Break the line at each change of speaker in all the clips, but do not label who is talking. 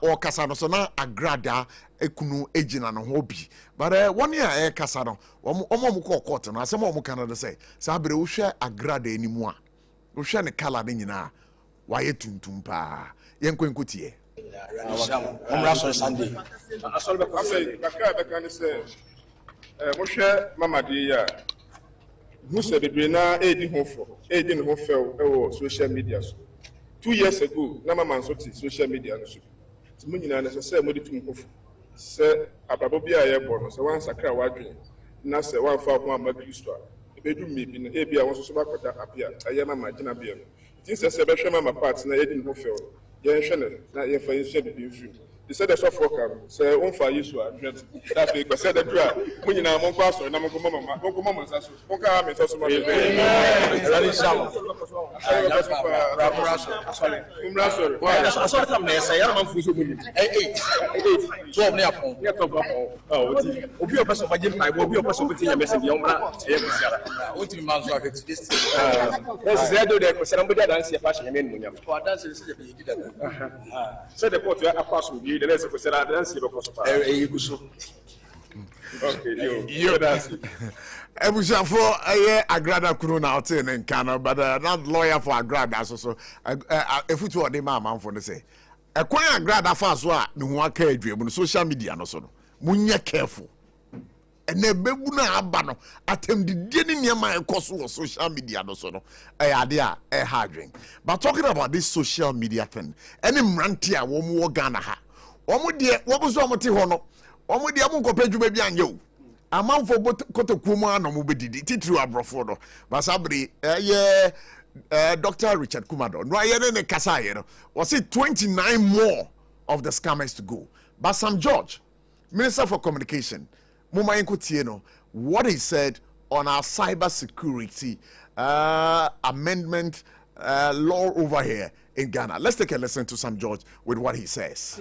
or Casano Sona agrada ekunu ejina no hobby. But 1 year Casano, Omomuko cotton, as some of Canada say, Sabre Usha agrada anymore. Usha ne cala dinina, why tuntumpa, Yanquincutie.
Sunday.
Moshe Mama Dia, who said the Brena aiding who fell social media. 2 years ago, Nama Mansoti, social media. Munina necessary Moditum Hof. Sir Ababia airborne, so once a crowd wadring. Nasa 1 for 1 Magistra. The bedroom may be in Abia was so back appear. I am a Martina Bian. It is a celebration of my parts and I didn't who fell. Yan Shannon, not yet for you said being free. He said, "That's what worker. Say, on for you, so that big, but said the dry. When you know, Monpasso, and I'm going to Mama, that's what I'm also my I saw them there. Say, I'm for you. 12 near a person by Jim, I will be a person with your message. What do you manage to get this? That's the somebody dance a fashion in for dances. Said the court, a person with you. The rest of the dance, okay, you're dancing.
I wish for a agrada crew now in Canada, but not lawyer for agrada. So, if we were the man for the say, a quite agrada fast one, no one care on social media. No, so, Munya careful. And the Bebuna Abano attempt the getting near my course of social media. No, so, a idea, a hard drink. But talking about this social media thing, any rantia, one more Ghana. What was wrong with Tihono? Omo dia mo kopaju ba bia nyew amanfo kotokumu anomo bedidi titru abrofodo basabre Dr. Richard Kumado no aye ne kasa ye no was it 29 more of the scammers to go. But Sam George, Minister for Communication, Muma Yenkotie no, what he said on our cyber security amendment law over here in Ghana. Let's take a listen to Sam George with what he says.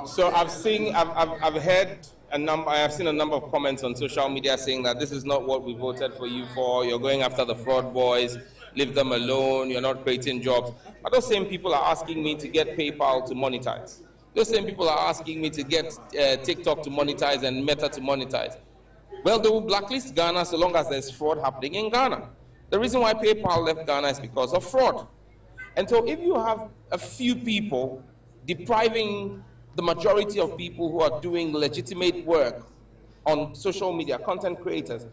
So I've seen a number of comments on social media saying that this is not what we voted for you for. You're going after the fraud boys. Leave them alone. You're not creating jobs. But those same people are asking me to get PayPal to monetize. Those same people are asking me to get TikTok to monetize and Meta to monetize. Well, they will blacklist Ghana so long as there's fraud happening in Ghana. The reason why PayPal left Ghana is because of fraud. And so if you have a few people depriving the majority of people who are doing legitimate work on social media, content creators,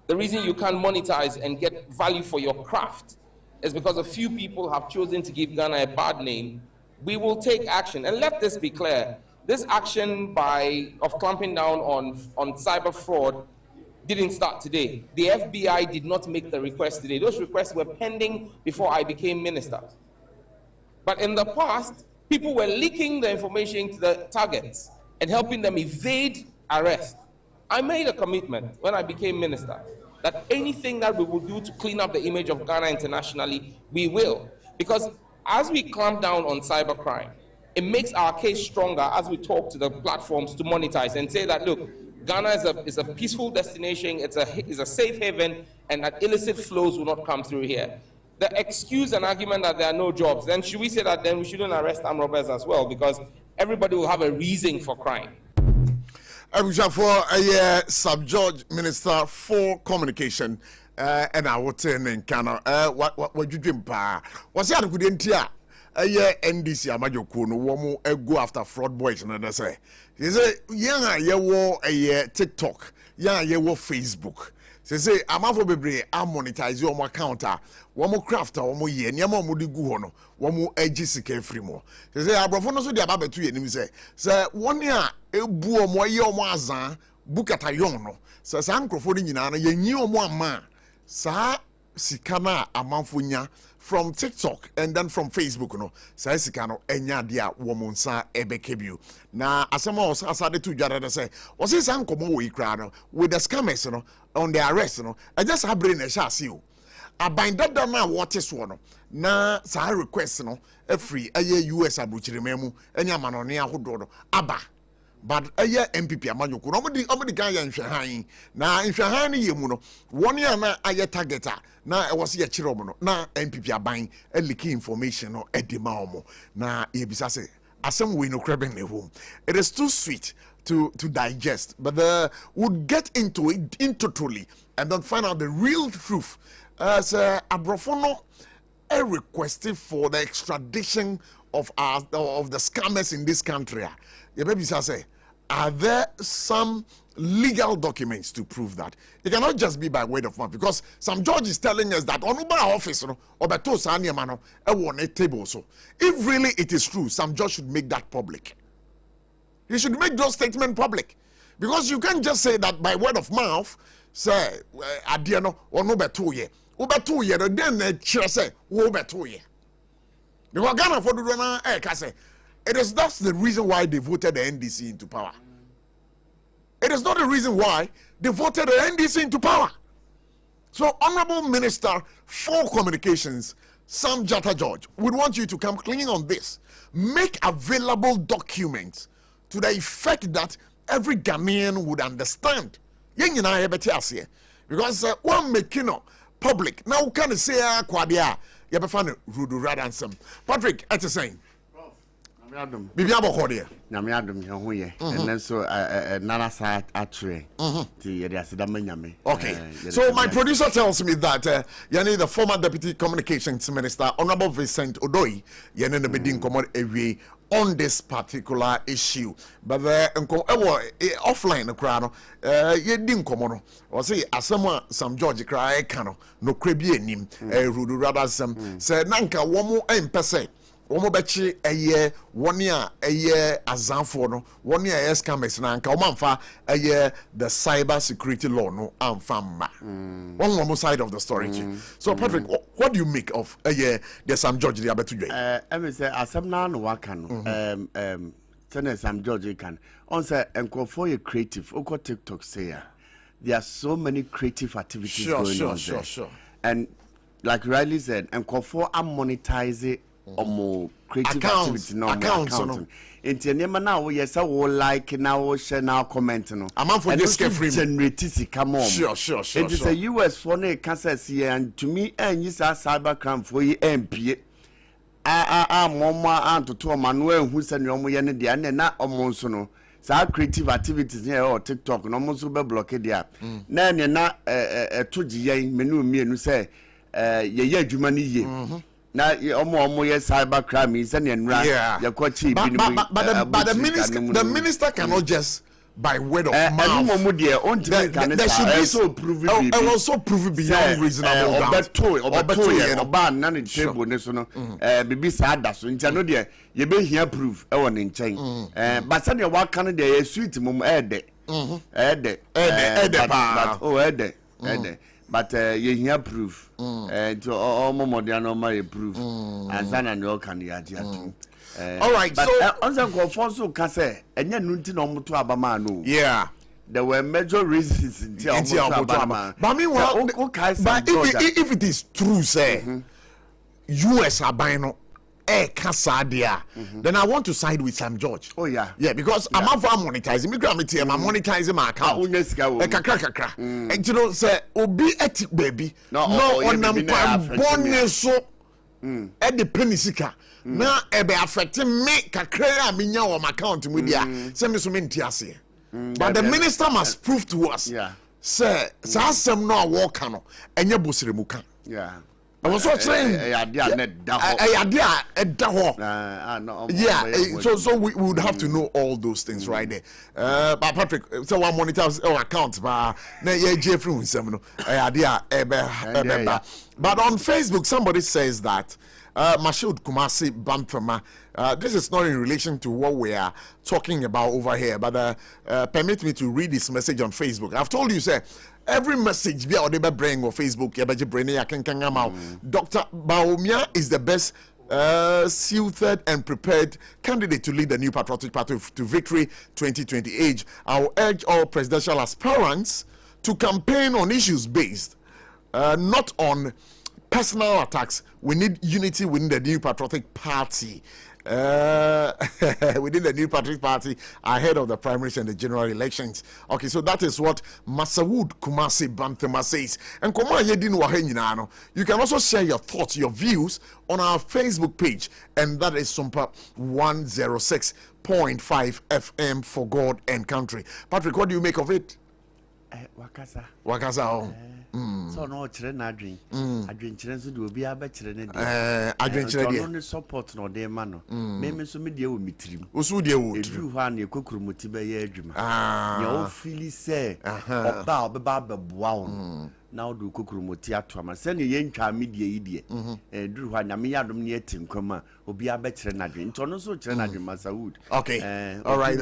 the reason you can't monetize and get value for your craft is because a few people have chosen to give Ghana a bad name. We will take action. And let this be clear. This action of clamping down on cyber fraud didn't start today. The FBI did not make the request today. Those requests were pending before I became minister. But in the past, people were leaking the information to the targets and helping them evade arrest. I made a commitment when I became minister that anything that we will do to clean up the image of Ghana internationally, we will. Because as we clamp down on cybercrime, it makes our case stronger as we talk to the platforms to monetize and say that, look, Ghana is a peaceful destination, it's a safe haven, and that illicit flows will not come through here. The excuse and argument that there are no jobs, then should we say that then we shouldn't arrest armed robbers as well, because everybody will have a reason for crime.
For a Sub-George Minister for Communication, and I would say in Ghana, what you dream pa? Was that good idea? NDC Amajoko no go after fraud boys and they say. He say, yeah, a TikTok, yeah, Facebook. Say amafo bebre a monetize your account one more crafter one more ye nyama mo di gu ho no one more agi sika free mo say abrofo no so dia ba betu ye nim say one a ebu omo ye omo azan bukata yon no say san krofo ni nyina na ye nyi omo ama sa sika na amanfo nya from TikTok and then from Facebook no say sika no enya dia wo mo nsa ebekebiu na asema o asade tu dware de say o say san komo wo ikra no with the scammers no on the arrest no I just have brain e sha see o abanda da na what is no na sa request no free aye US abuchirememu enya manone ahodo no aba but aye MPP amanyoko no omodi kan ya nhwehan na nhwehan ne yemu no won ya na aye targeter na e was ye chire omo no na MPP aban eliki information no edema omo na e bisa se asem we no crab in the home. It is too sweet to digest, but would get into it totally and then find out the real truth. As Abrofono requested for the extradition of the scammers in this country. The baby say, are there some legal documents to prove that? It cannot just be by word of mouth, because some judge is telling us that on our office or beto sani mano a table. So if really it is true, some judge should make that public. He should make those statements public, because you can't just say that by word of mouth. Say adiano or no beto ye ubeto ye then say wo beto ye. Because Ghana for the say it is that's the reason why they voted the NDC into power. It is not the reason why they voted the NDC into power. So, Honorable Minister for Communications, Sam Jatta George, would want you to come clean on this. Make available documents to the effect that every Ghanaian would understand. Because one making public now can say kwadia you be find rudu ransom. Patrick, at the same. Bibi abokode.
Nyame adom he ho ye. And so nana sa atre. Ti ye dey asida manyame.
Okay. So my producer tells me that yani the former deputy communications minister Honorable Vincent Odoi yani no bedin komod ewie on this particular issue, but offline kra no ye din komo no o say asema some George kra ka no krebi enim rudu rather some say nanka wo mo empese womo bechi eye woni a eye azanfo no woni a scammers na nka omamfa eye the cyber security law no amfama one side of the story. So Patrick, what do you make of there's some George the abetu dwe
me say asem na no waka no some George can on say enko you creative oko TikTok say there are so many creative activities going on there. Sure. And like Riley said, enko for monetize it or more creative activity no account. Into nema na wo yes wo like na wo share na comment no. Amount for this free generate come on.
Sure.
It is a US for na cases here and to me use cyber crime for you MP. Mama anto Manuel who send you mo ye ne dia na omo so no. Sa creative activities here or TikTok no mo so be block dia. Na ne na toji yen menu mienu say ye adwuma ni ye. Na omo yes cyber crime is an enra yakwachi
but the minister cannot just by word of mouth. There should be so prove it and also prove it beyond reasonable doubt.
Oba na ne table ne so no bibi sa da so ntia no de ye be hia proof e won nchen but say the wa kan de sweet mum ede but you hear proof to all modia no my proof and sana no can ya
all right,
but
so
once go for so can say enya nunti no moto abama no there were major reasons in abama
but meanwhile but if it is true say US are buying no Casadia, then I want to side with Sam George.
Oh yeah,
because I'm not for monetizing. I'm monetizing my account. Kakra. And you know, say, obi etik baby. No, on bonus so at the penisika. Now, ebe affecting me. Kakra minya on my account with ya. Send me some intiasi. But the minister must prove to us. Say, some no walk no. Enya busirimuka. I was also saying, so we would have to know all those things right there. But Patrick, so one monitors our accounts, but on Facebook, somebody says that Mashoud Kumasi Bamfama. This is not in relation to what we are talking about over here, but permit me to read this message on Facebook. I've told you, sir. Every message be out there bring on Facebook. Dr. Baumia is the best suited and prepared candidate to lead the New Patriotic Party to victory 2020 I will urge all presidential aspirants to campaign on issues based, not on personal attacks. We need unity within the New Patriotic Party. within the New Patriotic Party ahead of the primaries and the general elections. Okay, so that is what Masawood Kumasi Bantama says. And you can also share your thoughts, your views on our Facebook page, and that is SOMPA 106.5 FM for God and country. Patrick, what do you make of it? Wakasa.
So no chere na adwen chere so de obi abekere ne de
adwen chere de
no support no de ma no me so me de wo mitrim
osu de wo
edu ho na ekokromoti be ye adwuma ya o feel say oba obeba beboa wo na o do kokromoti ato ama se ne ye ntwa me de yi de edu ho na me yadom ne atinkwama obi abekere na adwen nto no so chere na adwen Masawood.
Okay, all right,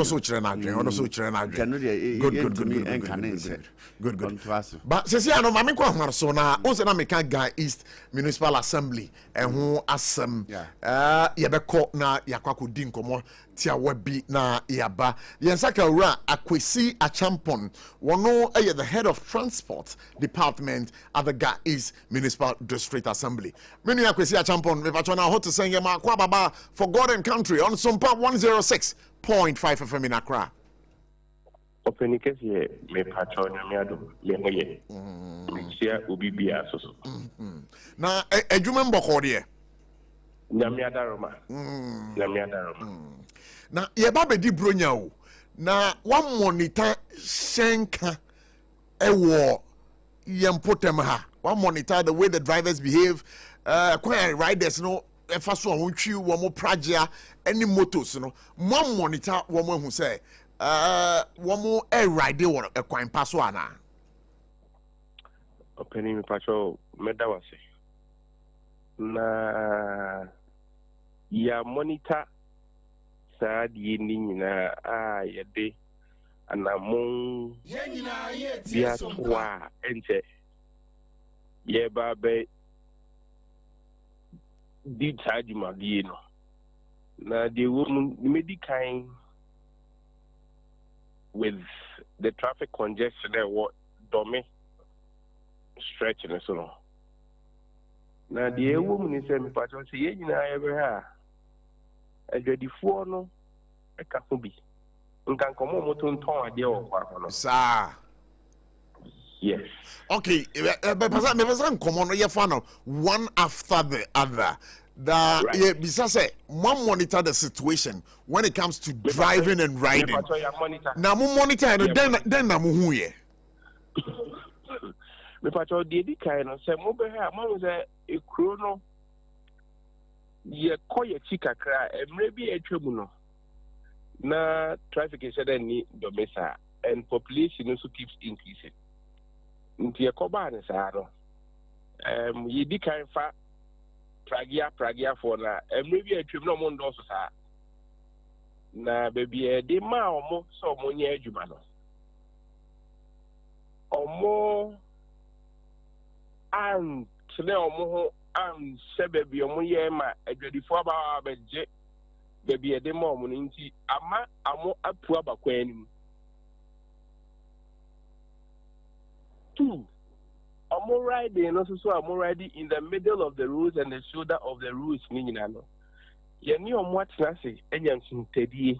so chere na adwen good but since you know mami kwa hwar so na o se na meka Ga East Municipal Assembly ho asem ye beko na yakwako di nkomo tia wabi na yaba yensaka wura Akwesi Achampon wono the head of transport department at the Ga East Municipal District Assembly. Menu Akwesi Achampon me pacho na ho to send ma kwa baba for God and country on SOMPA 106.5 FM in Accra.
Openikes ye me patron miado me moye sia obi bia so
na adwuma mboko de
nyamiada roma
na ye ba be di bronya o na one monitor shenka ewo yempotem ha one monitor the way the drivers behave quite riders no efa so won twi wo mo pragia any motos no one monitor wo mo hu say womo ride wo ekwan paso ana
openi mi pacho medawase na ya monitor sa di ni nyina yede anamon ya twa enche ye ba be di charge ma di no na de wo medical with the traffic congestion there what domi stretching so no na the woman say me patron say ye nyina ye be ha adwadifo no e ka ho bi nkan komo moto nton ade o kwa no
sa
yes
okay me pasa nkomo no ye fa no one after the other. That right. Bisa say one monitor the situation when it comes to driving and riding. Now mo monitor no then na mo hu ye.
Me pacho di kai no say mo be ha mo say e kro no ye koye chikakra emre bi atwam no na traffic is said ni domesa and population also keeps increasing. Nti e ko ba ne sa no ye di kai fa pragia for na maybe a trip no more so sa na baby de ma omo so mo nya adwuma no omo an tle omo ho an se baby omo ye ma adwadifo aba beje baby de ma omo nti ama amo apu abakwa anim two I'm riding, also so I'm riding in the middle of the roads and the shoulder of the roads. Ninano, you knew what I say, and you Teddy.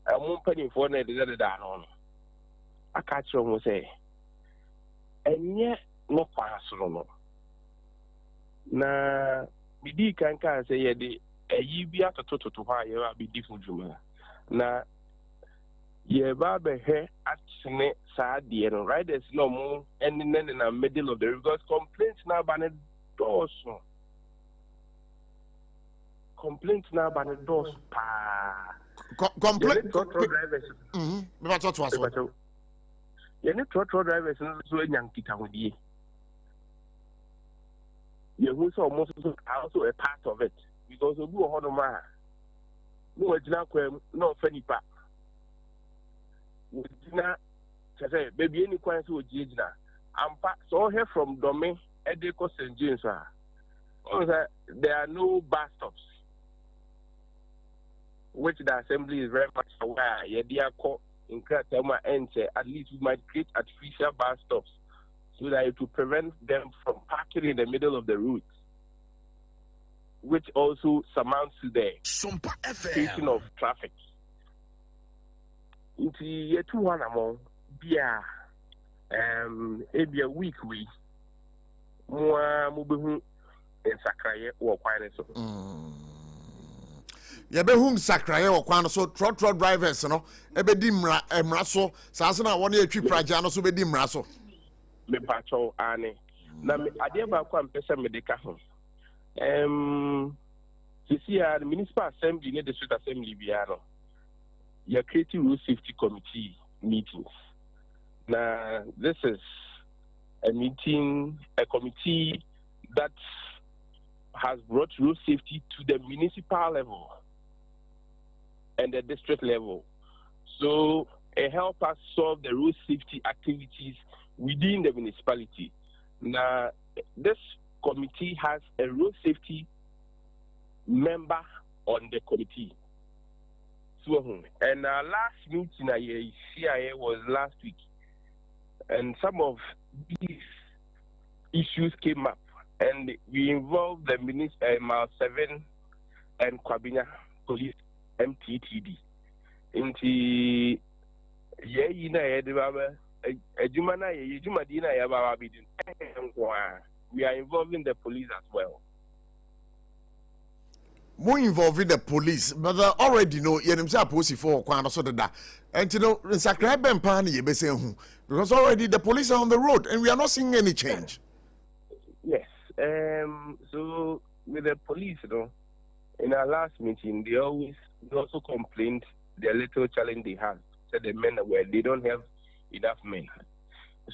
I'm opening for the other down. I catch you say, and yet no pass no. Na Bidi can say, a ye be at a total to why you are be different. Na ye babe here at sad right there's no more and then in the middle of the because complaints now by the doors complaint drivers drivers so young kita with you who almost also a part of it because we go on ma no funny pa say baby any question so jina ampa so here from Dome Edeko St. James there are no bus stops which the assembly is very much aware yedia ko in Kratema enter at least we might create artificial bus stops so that it will prevent them from parking in the middle of the route which also surmounts the station of traffic. Into year 2 1 among beer maybe a week we more mubehu in Sakraye or quite so.
Yabehum Sakraye or Kwan so trot drivers, no, Ebedim Mraso, Sasana 1 year trip Rajano, so Bedim Raso.
Me pacho ane. Na me adeba kwa mpesa medeka ho. You see, the municipal assembly, the district assembly, you're creating road safety committee meetings. Now, this is a committee that has brought road safety to the municipal level and the district level. So, it helps us solve the road safety activities within the municipality. Now, this committee has a road safety member on the committee. So, and our last meeting at CIA was last week, and some of these issues came up, and we involved the Mile 7 and Kwabina Police MTTD. Into we are involving the police as well.
More involving the police, but already know Yenimsa Pussy for Kwana so that. And you know, in Sakrab and Pani, because already the police are on the road and we are not seeing any change.
Yes. So with the police, you know, in our last meeting, they also complained the little challenge they have. Said the men they don't have enough men.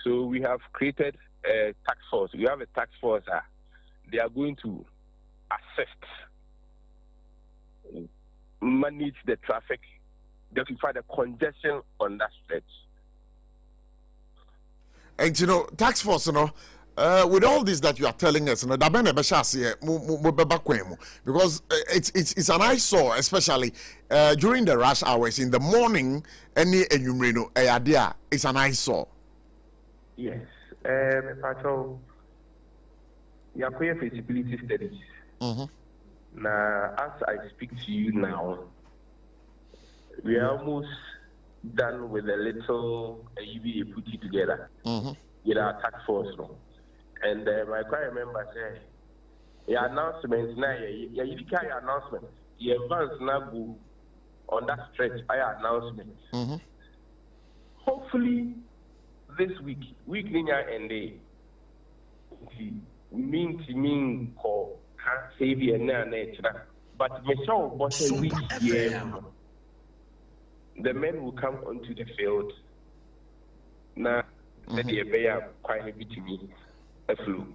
So we have created a task force. We have a task force. They are going to assist, manage the traffic, rectify the congestion on that stretch.
And you know, task force, you know, with all this that you are telling us, you know, because it's an eyesore, especially during the rush hours in the morning. It's an eyesore.
Yes, Patrol, you are paying feasibility studies. Now, as I speak to you now, we are almost done with a little UVA put it together with our task force. No? And I quite remember saying, the announcement now, you announcement, the advance now go on that stretch, announcement. Hopefully, this week Ninya and day, mean call. But Michelle was a week here. The men will come onto the field. Now, they are quite happy to be a flu.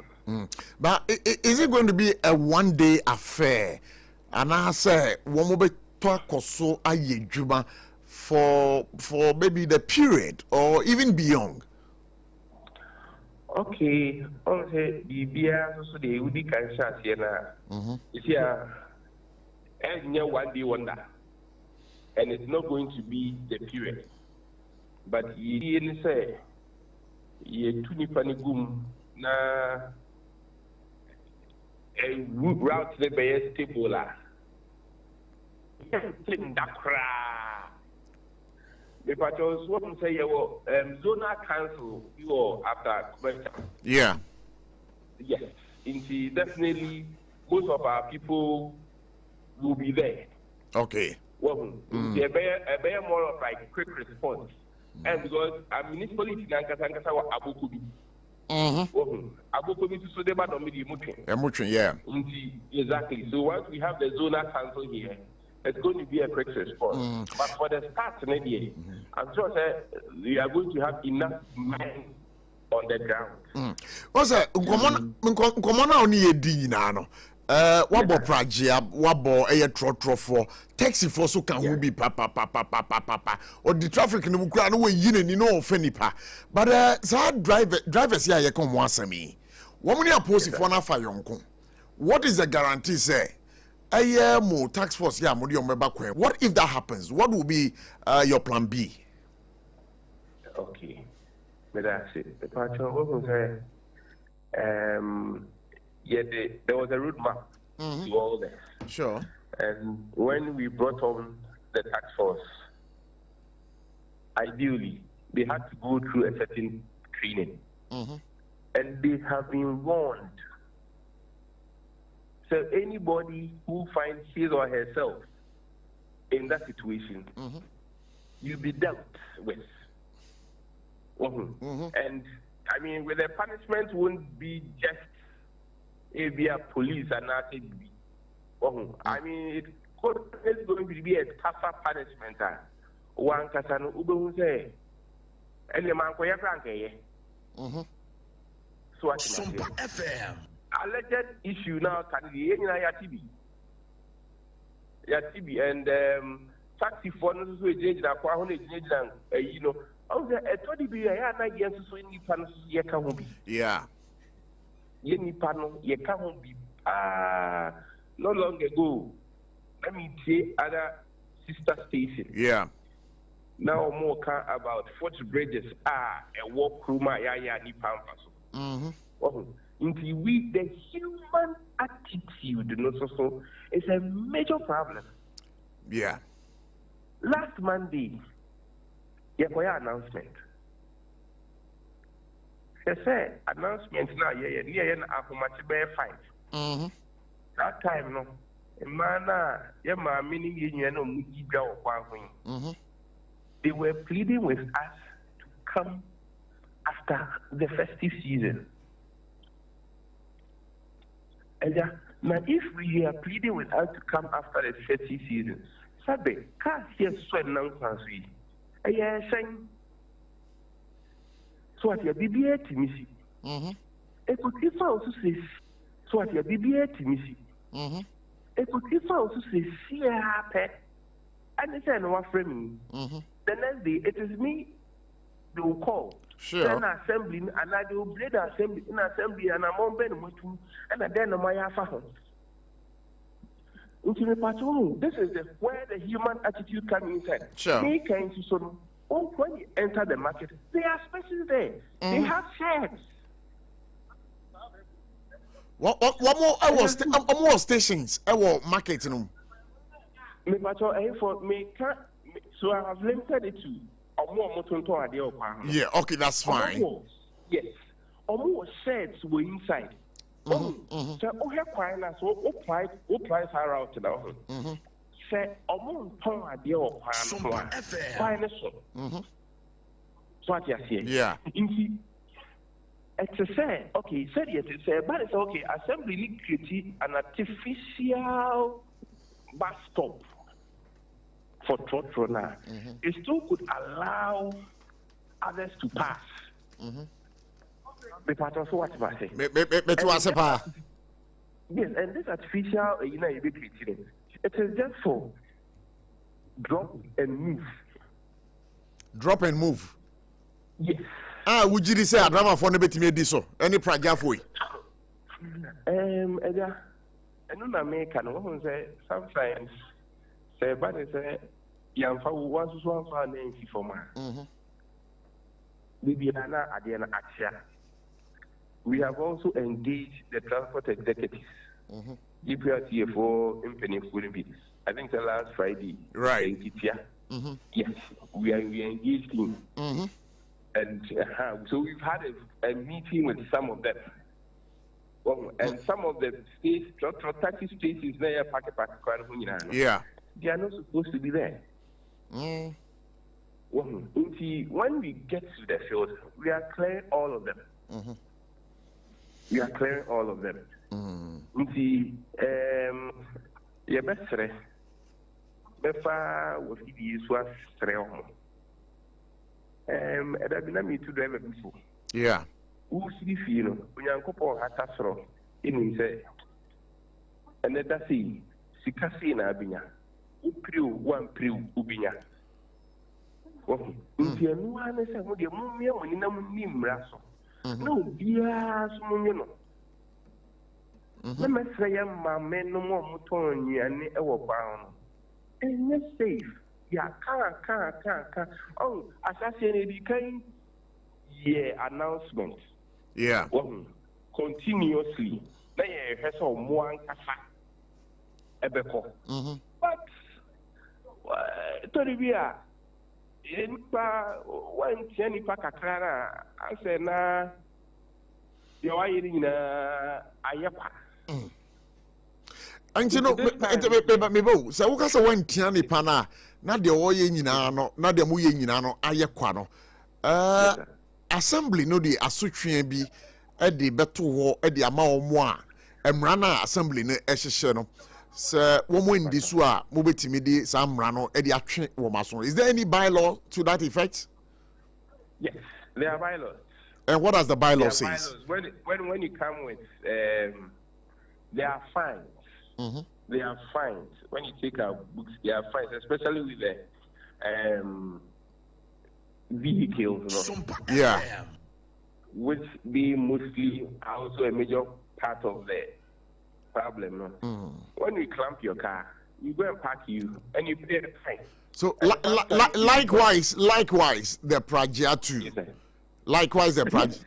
But is it going to be a one-day affair? And I say, one more so for maybe the period or even beyond.
Okay, okay, the beer so the would be cancer here. It's here, and one day wonder, and it's not going to be the period. But you say, you tuni panigum na a route the best stable la. The patrols won't say, Zona Council, you are after question.
Yeah.
Yes. Indeed, definitely, most of our people will be there.
Okay.
Well, they bear more of like quick response. And because a municipality in Ankasa or Abukubi. Abukubi to Sodeba Domidi Mutin.
Yeah.
Exactly. So once we have the Zona Council here, it's going to be a quick response. But for the start, maybe I'm sure that we are going to have enough men on the ground.
What's that? Come on, only a dinano. Wabo Pragia, Wabo, a trot for taxi for so can we be papa, or the traffic in the Ukraine away, you know, Fenipa. But drivers here, you come once a me. Woman, you post if one of our young. What is the guarantee, say? A year more tax force, yeah, what if that happens? What will be your plan B?
Okay, but that's it. The patrol, what was there was a route map to all this.
Sure.
And when we brought on the task force, ideally, they had to go through a certain training. And they have been warned. So anybody who finds his or herself in that situation, you'll be dealt with. And I mean, with the punishment won't be just a police and nothing. I mean, it's going to be a tougher punishment. One can say, and the man for your cranky. So I SOMPA FM. Alleged issue now can be any TV. And taxi phone so change that you know. I was a 20 be a years so in Nipan ye can be.
Yeah.
Ye Nipan ye can be no long ago. Let me say other sister station.
Yeah.
Now more about Fort Bridges a walk room ya Nipan. Into we the human attitude, so it's a major problem.
Yeah.
Last Monday, you got an announcement. They say announcement now, how much bear fight. That time, no, meaning they were pleading with us to come after the festive season. And now, if we are pleading with us to come after the festive season, Sabe, can't hear sweat nonsense. Saying, so at your BBA to me. It could if I also say, so at your BBA to me. It could if I also say, see a happy, and they say, no one framing. The next day, it is me they will call.
Sure.
Then assembly, and I do blade assembly in assembly, and I'm on Ben Mutu, and then my Yafa. This is where the human attitude comes inside.
Sure.
They can so when you enter the market, they are special there. They have shares.
What more stations? Marketing.
For me, so I have limited it to.
Yeah, okay, that's fine.
Yes. Almost sheds were inside. So, have finance, price her out now. Say, almost ton idea of finance. So, what you say?
Yeah.
It's a say, okay, said yes, it's a but it's okay. Assembly created an artificial bus stop for Trotrona. It still could allow others to pass. The part of what I say. Yes, and this artificial, it is just for drop and move.
Drop and move.
Yes.
Would you say a drama for the me diso? Any project for you?
And I make an say sometimes say, but say, young fellow wants to one for a name for man. We have also engaged the transport executives. GPRTA for Impany. I think the last Friday.
Right.
Yes, we engaged him. And so we've had a meeting with some of them. And some of the states, taxi spaces there,
yeah,
they are not supposed to be there. When we get to the field, we are clearing all of them. We are clearing all of them. Your best friend, Befa was and I've been me to drive before.
Yeah.
Who see feel when you couple had a throw in his and let us see Sikasina Abinya, one Priu Ubinya. If you know, I said, what your mummy when you know him, Rasso. No, dear, Sumuno. Let me say, my men no more Mutoni and our bound. And you're safe. Yeah, can't. Oh, assassinate became announcement.
Yeah.
Continuously. Then you have some more ebeko. But Toribia, when Jenny Pacacrana, I said, na, you're in Ayapa.
And you know, me so we kasa wan tiani pana na de oye nyina no na de mu ye nyina no ayekwa no assembly no de asotwe bi e de beto ho e de ama omo a emra na assembly no ehhehye no se wo mo ndi so a mo betimi di sa mra no e de atwe wo maso. Is there any bylaw to that effect?
Yes, there are bylaws.
And what does the bylaw say?
When you come with there are fines. They are fines. When you take our books, there are fines, especially with the vehicles.
Yeah.
Which be mostly also a major part of the problem. When you clamp your car, you go and park you and you pay the fine.
So likewise, the Pragia too.
Yes, sir.
Likewise, the Pragia.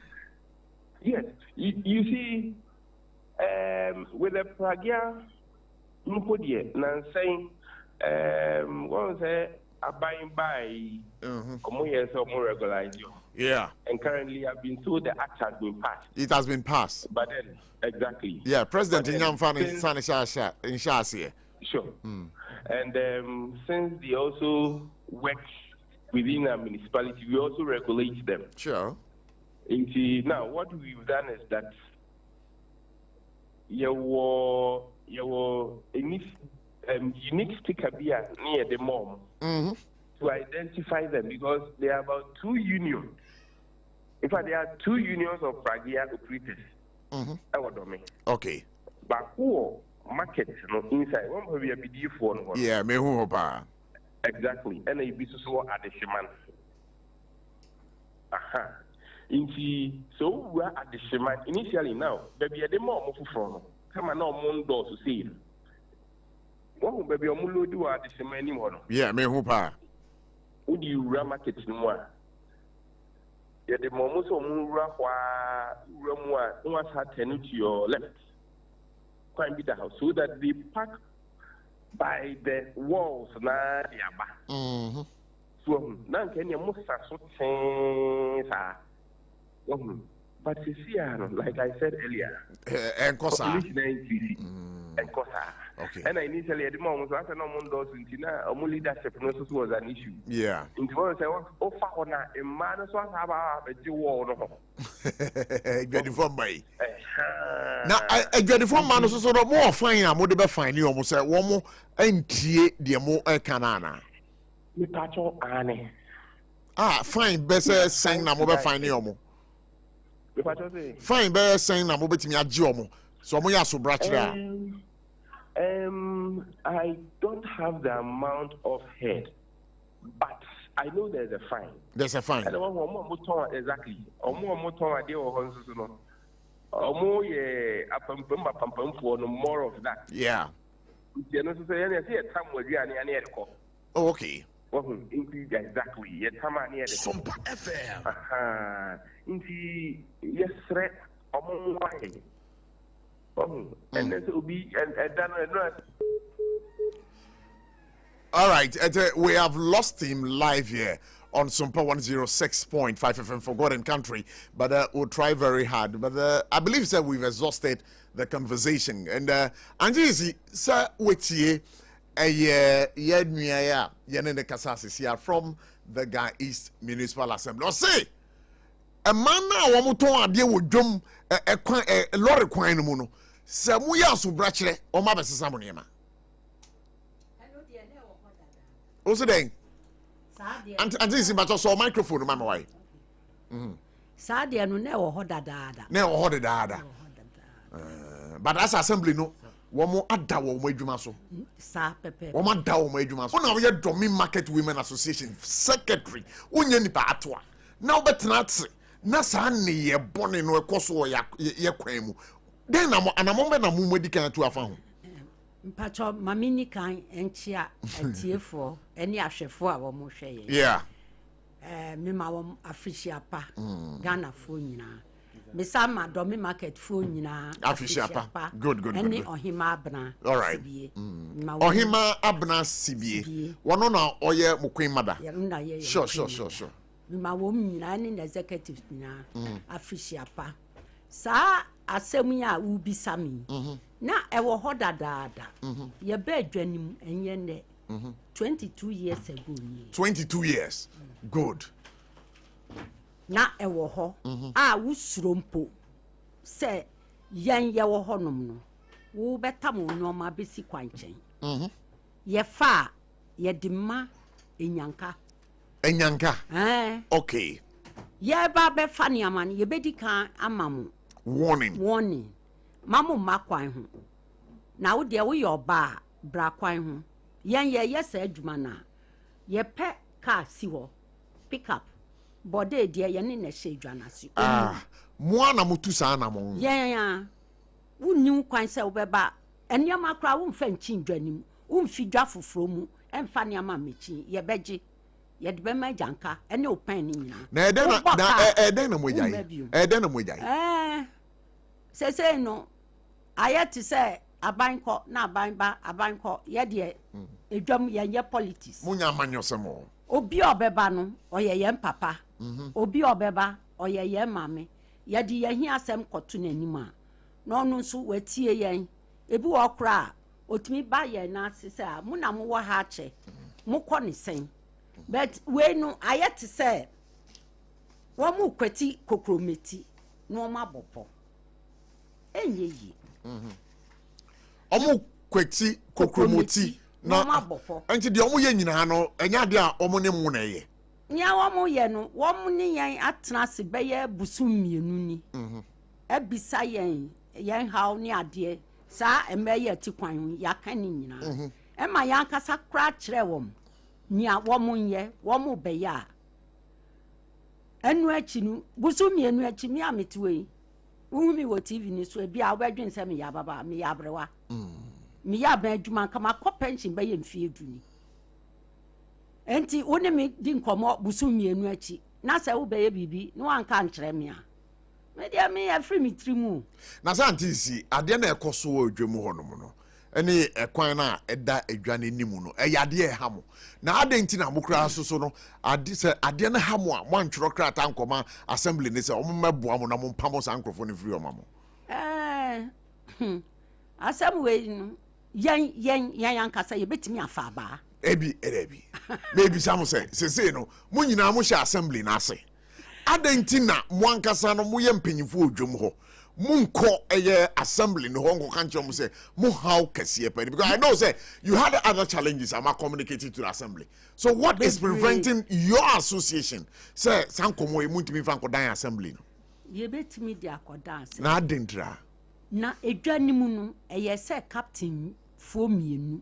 Yes. You see, with the Pragia, now saying, what was it? Abiding by years or more regularized.
Yeah.
And currently, I've been told the act has been passed.
It has been passed.
But then, exactly.
Yeah, President Inyamfan in Shasi.
Sure. And since they also work within a municipality, we also regulate them.
Sure.
Now, what we've done is that your unique sticker near the mom to identify them, because there are about 2 unions. In fact, there are 2 unions of Pragia operators.
Okay.
But who market inside one will be a BD for no.
Yeah, me who ba.
Exactly. And a business at the shaman. Aha. So we are at the shaman initially now. Baby, the more of from. Come on, no more doors to see. What baby, a mulo do at the shaman anymore? Yeah,
me who pa.
Would you run market no more? Yeah, the moment of Mura, was had to your left. Quite be the house, so that they park by the walls. So now can you most but you see, like I said earlier, and
okay.
And initially at the moment, I said no more doors leadership was an issue.
Yeah.
In the world, I was on a man, so I have a jewel.
Now, I get the phone man, so more fine. I'm going to find you almost at one more and tea, dear more canana. Fine, better saying I'm over fine you. Fine, better saying I'm over to me at Jomo. So we are so bright.
I don't have the amount of head, but I know there's a fine.
There's a fine.
I don't want exactly. Or more idea or more more of that.
Yeah. Oh, okay.
Exactly.
SOMPA FM.
Yes, threat. And this will be
all right, we have lost him live here on SOMPA 106.5 FM, Forgotten Country, but we'll try very hard. But I believe that we've exhausted the conversation. And Angie, sir, with you, from the Ga East Municipal Assembly. Or say, a man now, one more idea would jump a lot of coin mono. Samuya Subrachere, or my best Samuniama. What's the name? And this is about also microphone, my wife.
Sadia no never hold that.
Never hold it. But as assembly, no. One more adawo majumaso.
Sa pepe.
One more adawo majumaso. One of your Domin Market Women Association secretary. Unyani pa atwa. Now bet not nasa ni ye born no ekoso ye kwemu. Then I'm a moment na mumu di kan to afa ho.
Mpacho mamini kan enchia atiefo eni ahwefo a wo mo hwe ye.
Yeah.
Me ma wo afishia pa Ghana fo nyina. Besama domi market phone nyina
afishiapa. Good.
Any ohima abna.
All right. Ohima abna sibie. One na oye mukwe mada. Sure.
Ma wo nyina ni executive nyina afishiapa. Sa asemu ya ubisami. Na ewo ho dadaada. Ye be adwanim enye ne. 22 years ago.
22 years. Good.
Na ewo ho a wusurompo se yan ye wo honom no wo beta mo nyoma besi kwanchen ye fa ye dimma enyanka
Okay,
ye ba be fa ne amane ye bedi kan amamu warning mamu makwan ho na wo de wo ye oba bra kwan ho yan ye yesa adwuma na ye pe car si ho pick up bode dia ye ne na hye dwanase
mo na mutu sa na mo
ya wunni kwan se wo beba eniama kra wo mfa nchi dwanim wo mfi dwa foforo mu emfa ne ama mechi ye beje ye de be ma janka ene opan ni nyina
na eden na mojai
se no ayati se abanko na abanko ye de edwam ye politics
munya amanyosemo
obi obeba no oye ye papa obi obeba oye ye mame ye di ye hi asem koto nanim a no no nso watie yen ebi wo kra otimi ba ye na sese a mu na mo wo ha che mo kɔ ne sen but we no ayete se wo mu kwati kokrometi no ma bopo enye yi
omu kwati kokromoti na enti de omu ye nyina no enya de a omu ne mu na ye
nya wo mu ye no wo mu ne yen atena se be ye busu mienu ni ebisa yen haw ne ade sa emeye ti kwan ya kan ni nyina ema ya nkasa kra kire wom nia wo mu ye wo mu be ya enu achi nu busu mienu achi mi ametiwe wumi wo tv ni so bia wo adwen se me ya baba me ya brewa mi ya ban adwuma kama ko pension be ye mfie duni enti woni mi di nkomo busu mienu achi na se wo be ye bibi no anka nkyere me a me dia me afri mi trimu
na santi si ade na ekoso wo adwemu honom no ene ekwan na eda adwane nimu no eyade hamo na ade nti na mokra so no ade se ade na hamo a mo antworo krata nkoma assembly ne se o mmeboa mo na mo mpamo sankrofo ne free o mamo
asem we no yan kasa ye betimi afa ba
ebi maybe some say no mo nyina mo hye assembly na ase ade nti na mo ankasa no mo ye mpanyimfo odwom ho munko assembly no hongo kancho mo say mo how kase pe because I know say you had other challenges am communicating to the assembly so what is preventing your association say sankomo e muntimi fa nkodan assembly no
ye betimi dia akodan
na adentra
na edwanimu no say captain fo mienu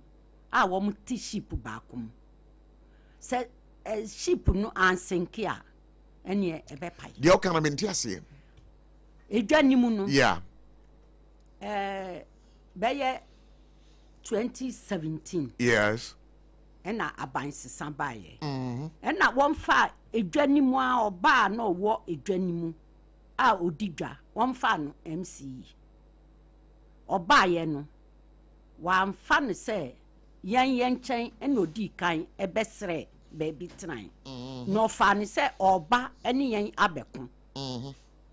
a wo mo ti ship baakom say ship no ansenke a ene ebe pai
de o kana menti ase
edwanimu no
yeah
beye 2017
yes
ena abansesa baye ena won fa edwanimu a oba na owo edwanimu a odidwa won fa no MC oba ye no wan fa no se yan chen ena odi kan ebesre baby tran no fa no se oba ene yan abeko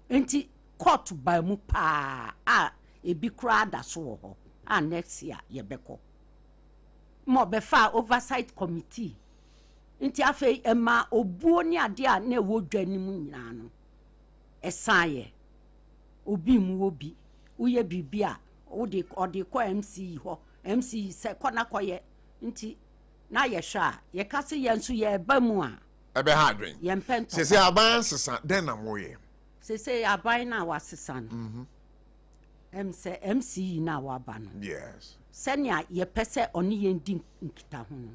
enti court by mu pa a ebi kra da so ho a next year ye beko mo be fa oversight committee nti afi ema obuo ni ade a na ewo dwanimu nyina no esaye obi mu obi uye bibia odi ko MC ho MC se kona koye nti na ye hwa ye kase ye nso ye ba mu a
ebe ha adwen
ye mpento
se aban sesa den na moye
se aban na wasesa no MC na waba no
yes
senia ye pese oni ye ndi nkita ho no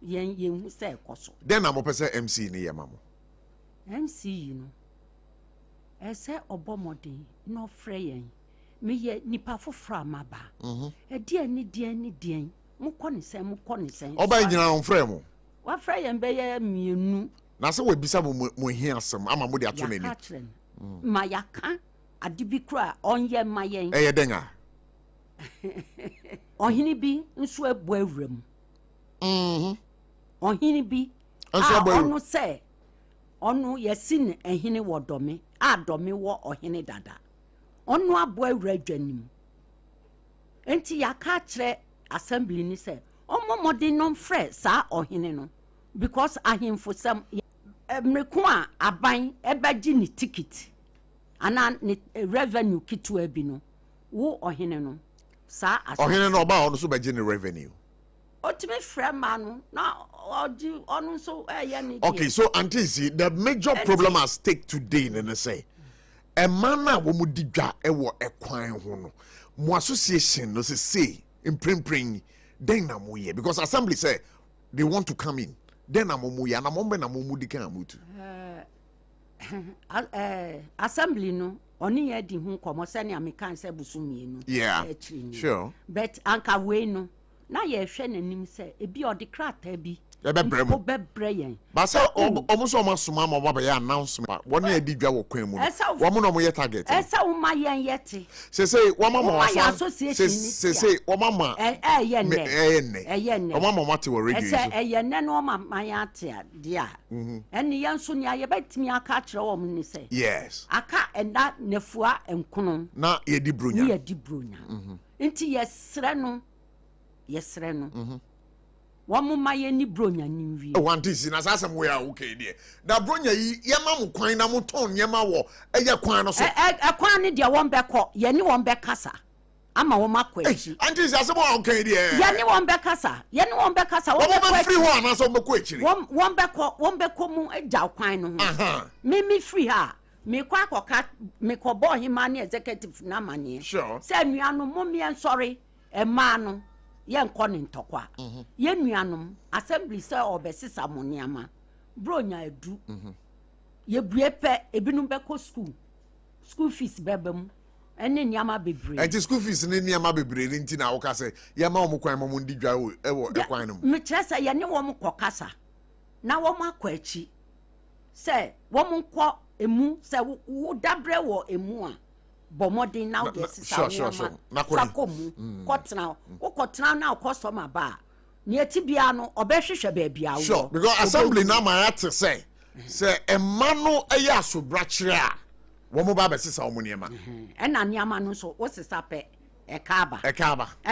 ye hu se ekoso
den na mo pese MC ni ye mamo
MC no ese obomoden no freyen me ye nipa foforo amaba die ni mo kɔ ne sen
oba nyina on frɛ mo
wa freyen be ye mienu
na se we bisa mo hia asem ama mo de ato n'ani
ma yaka adibi kura onye mayen
denga
ohini bi nso ebu awrem ohini bi onu se onu yesin ehini wodome adome wo ohini dada onu abo awra adwanim enti yaka kire assembly ni se omomode no frɛ saa ohini no because ahemfo sam mreku a aban ebaji ni ticket ana ni revenue kitu abi no wo ohini no saa
ohini no ba ono so baji ni revenue
otime frɛ ma no na oji onu so ni
okay so auntie see the major problem at stake today in say a man wo mu didwa ewo ekwan ho no mo association no say imprim then na mo ye because assembly say they want to come in then na mo ye na mo be na mo mu di kan amutu
assembly no oni ye di hu komo se ne amekan se busumie no
yeah sure
but anka we no na ye hwe nanim se ebi odi krata bi
bebrem
bebrem
ba se omuso masoma ma ba ya announcement woni edi dwa wo kwan mu wo mo no mo ye target
esa wo ma yen yete
se wo mama wa
se
wo mama
ye ne
wo mama mate wo radio
so ye ne no mama ya ate dia eni ye nso ne ye betimi aka kire wo mo ni se
yes
aka enda nefua enkono
na ye di bronya
nti yesre no wamu maye ni bronya ni wi
want is na sasem we are okay there da bronya yi ye ma mu kwan na mu ton ye ma wo eye kwan no so
kwan ni dia won beko ye ni won bekasa ama wo makwachi
anti is asem okay there
ye ni won bekasa won
be free ho na so beko achiri
won beko mu eja kwan no ho me free ha me kwa akoka me ko bo hima ni executive na mane
sure
say nuanu mo me sorry e ma no ye nkɔ ne ntɔkwa ye nuanom assembly say obesisa moniama bronya edu ye bue pe ebinum beko school fees bebam ene niama bebre
enti school fees ne niama bebre ni nti na wo ka say ye ma wo kwan mo ndi dwa ewo ekwan no
me kire say ye ne wo mo kokasa na wo mo akɔ achi say wo mo nkɔ emu say wo dabre wo emu a bomodin now yes sure nakomu kotena na customer ba ne atibia no obehwehwe ba bia wo
sure because assembly na ma ate say emano eya asobrachire a wo mo ba besisa wo niema
na niema no so wo sisa pe ekaba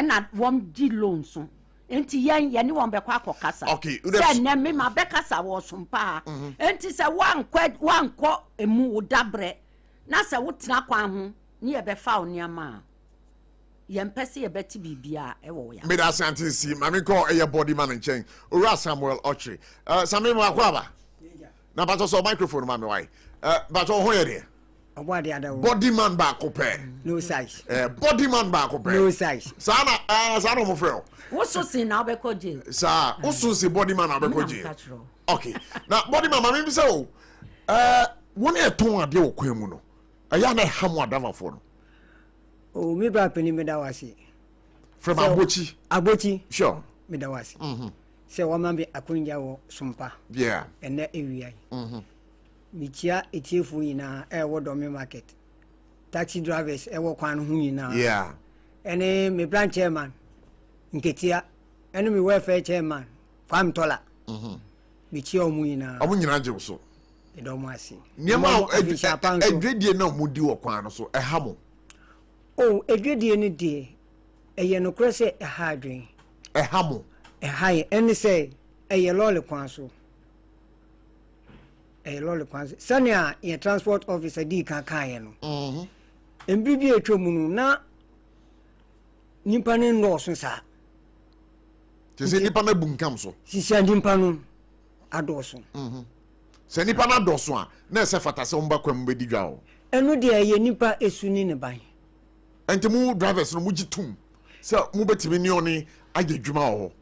na wom di loan so enti ye ne won be kwa akokasa
okay
say na me ma be kasa wo sompa enti say wankɔ emu wo dabre na say wo tena kwan ho ni ebe fa oniama ye mpese ye beti bibia ewo ya
me da santi si mami ko eye body man nchen ora Samuel Ochi Samuel akwaba na bato so microphone mami why bato ho ye de
obade ada
body man ba ko pe
no size
body man ba ko pe
no size
sana sana mo frɛ
wo so si na obeko je
sa wo so si body man obeko je okay na body man mami bi se o woni eton ade wo kwan mu no aya na hamu adavafo no
o mi bra pani me da wase
from abochi sure
me da wase se wo ma be akunja wo sompa
yeah
ene area mi chia etiefu yina wo do me market taxi drivers wo kwan ho yina
yeah
ene me branch chairman nketia ene me welfare chairman fam tola mi chia omu yina
je so
edomo asi
niema edwedie na mudi wo kwan no so ehamo
edwedie ni die eye no krese ehadwen
ehamo
ehai eni say eye lole kwan so sania ye transport officer di kan ye no embibi etwomu no na nipa ne no so sa
se nipa na bunkam so
sisi nipa no adoso
se nipa na doso a na se fata se omba kwam be didwa o
enu de ye nipa esuni ne ban
enti mu drivers no mu gitum se mu betimi ni oni age dwuma ho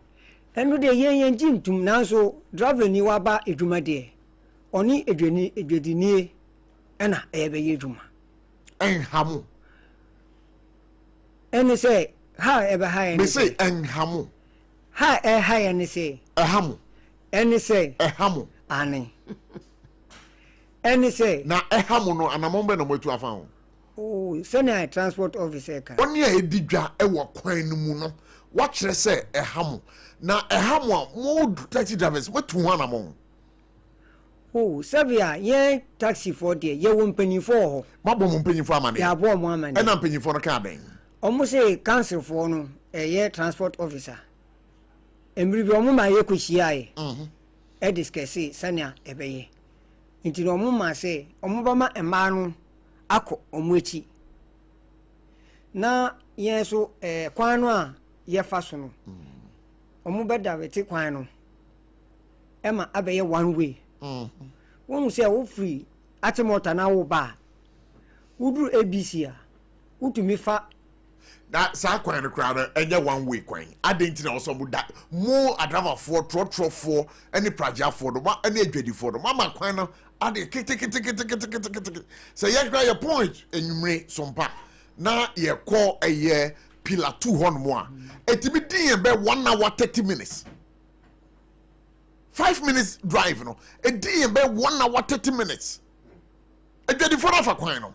enu de ye gintum nanso driver ni waba edwuma de oni edwedini ena ebe ye dwuma
enhamu
enu se ha ebe ha enu
se enhamu
ha ha enu se
ehamu
enu se
ehamu
ani enu se
na ehamu no anamombe no motu afa ho
oh senior transport officer ka
oni a edidwa e wo kwan no mu no wa kire se ehamo na ehamo mo taxi drivers wetu ho anamo
oh Savia ye taxi for there ye wo mpanifo ho
mabo mo mpanifo amane
ya bo mo amane
e na mpanifo no ka den
omo say council for no ye transport officer emri bi omo ma ye kwhia ye e discuss senior ebeye nti no omo ma say omo ba ma ema no akọ omo echi na ye so kwan no a ye fa so no omo beda wete kwan no ema abeye one way wonu se wo free atemota na wo ba wuduru ABC a wutumi fa
na sa kwan no crowd enye one way kwan adenti na oso muda mo adava for trotro for any praja for do any adwadi for do mama kwan no ade kiti say ye cry your point enwumre sompa na ye call eye pillar 2 hon mo a etimi din be 1 hour 30 minutes 5 minutes drive no e din be 1 hour 30 minutes adwadi for afa kwan no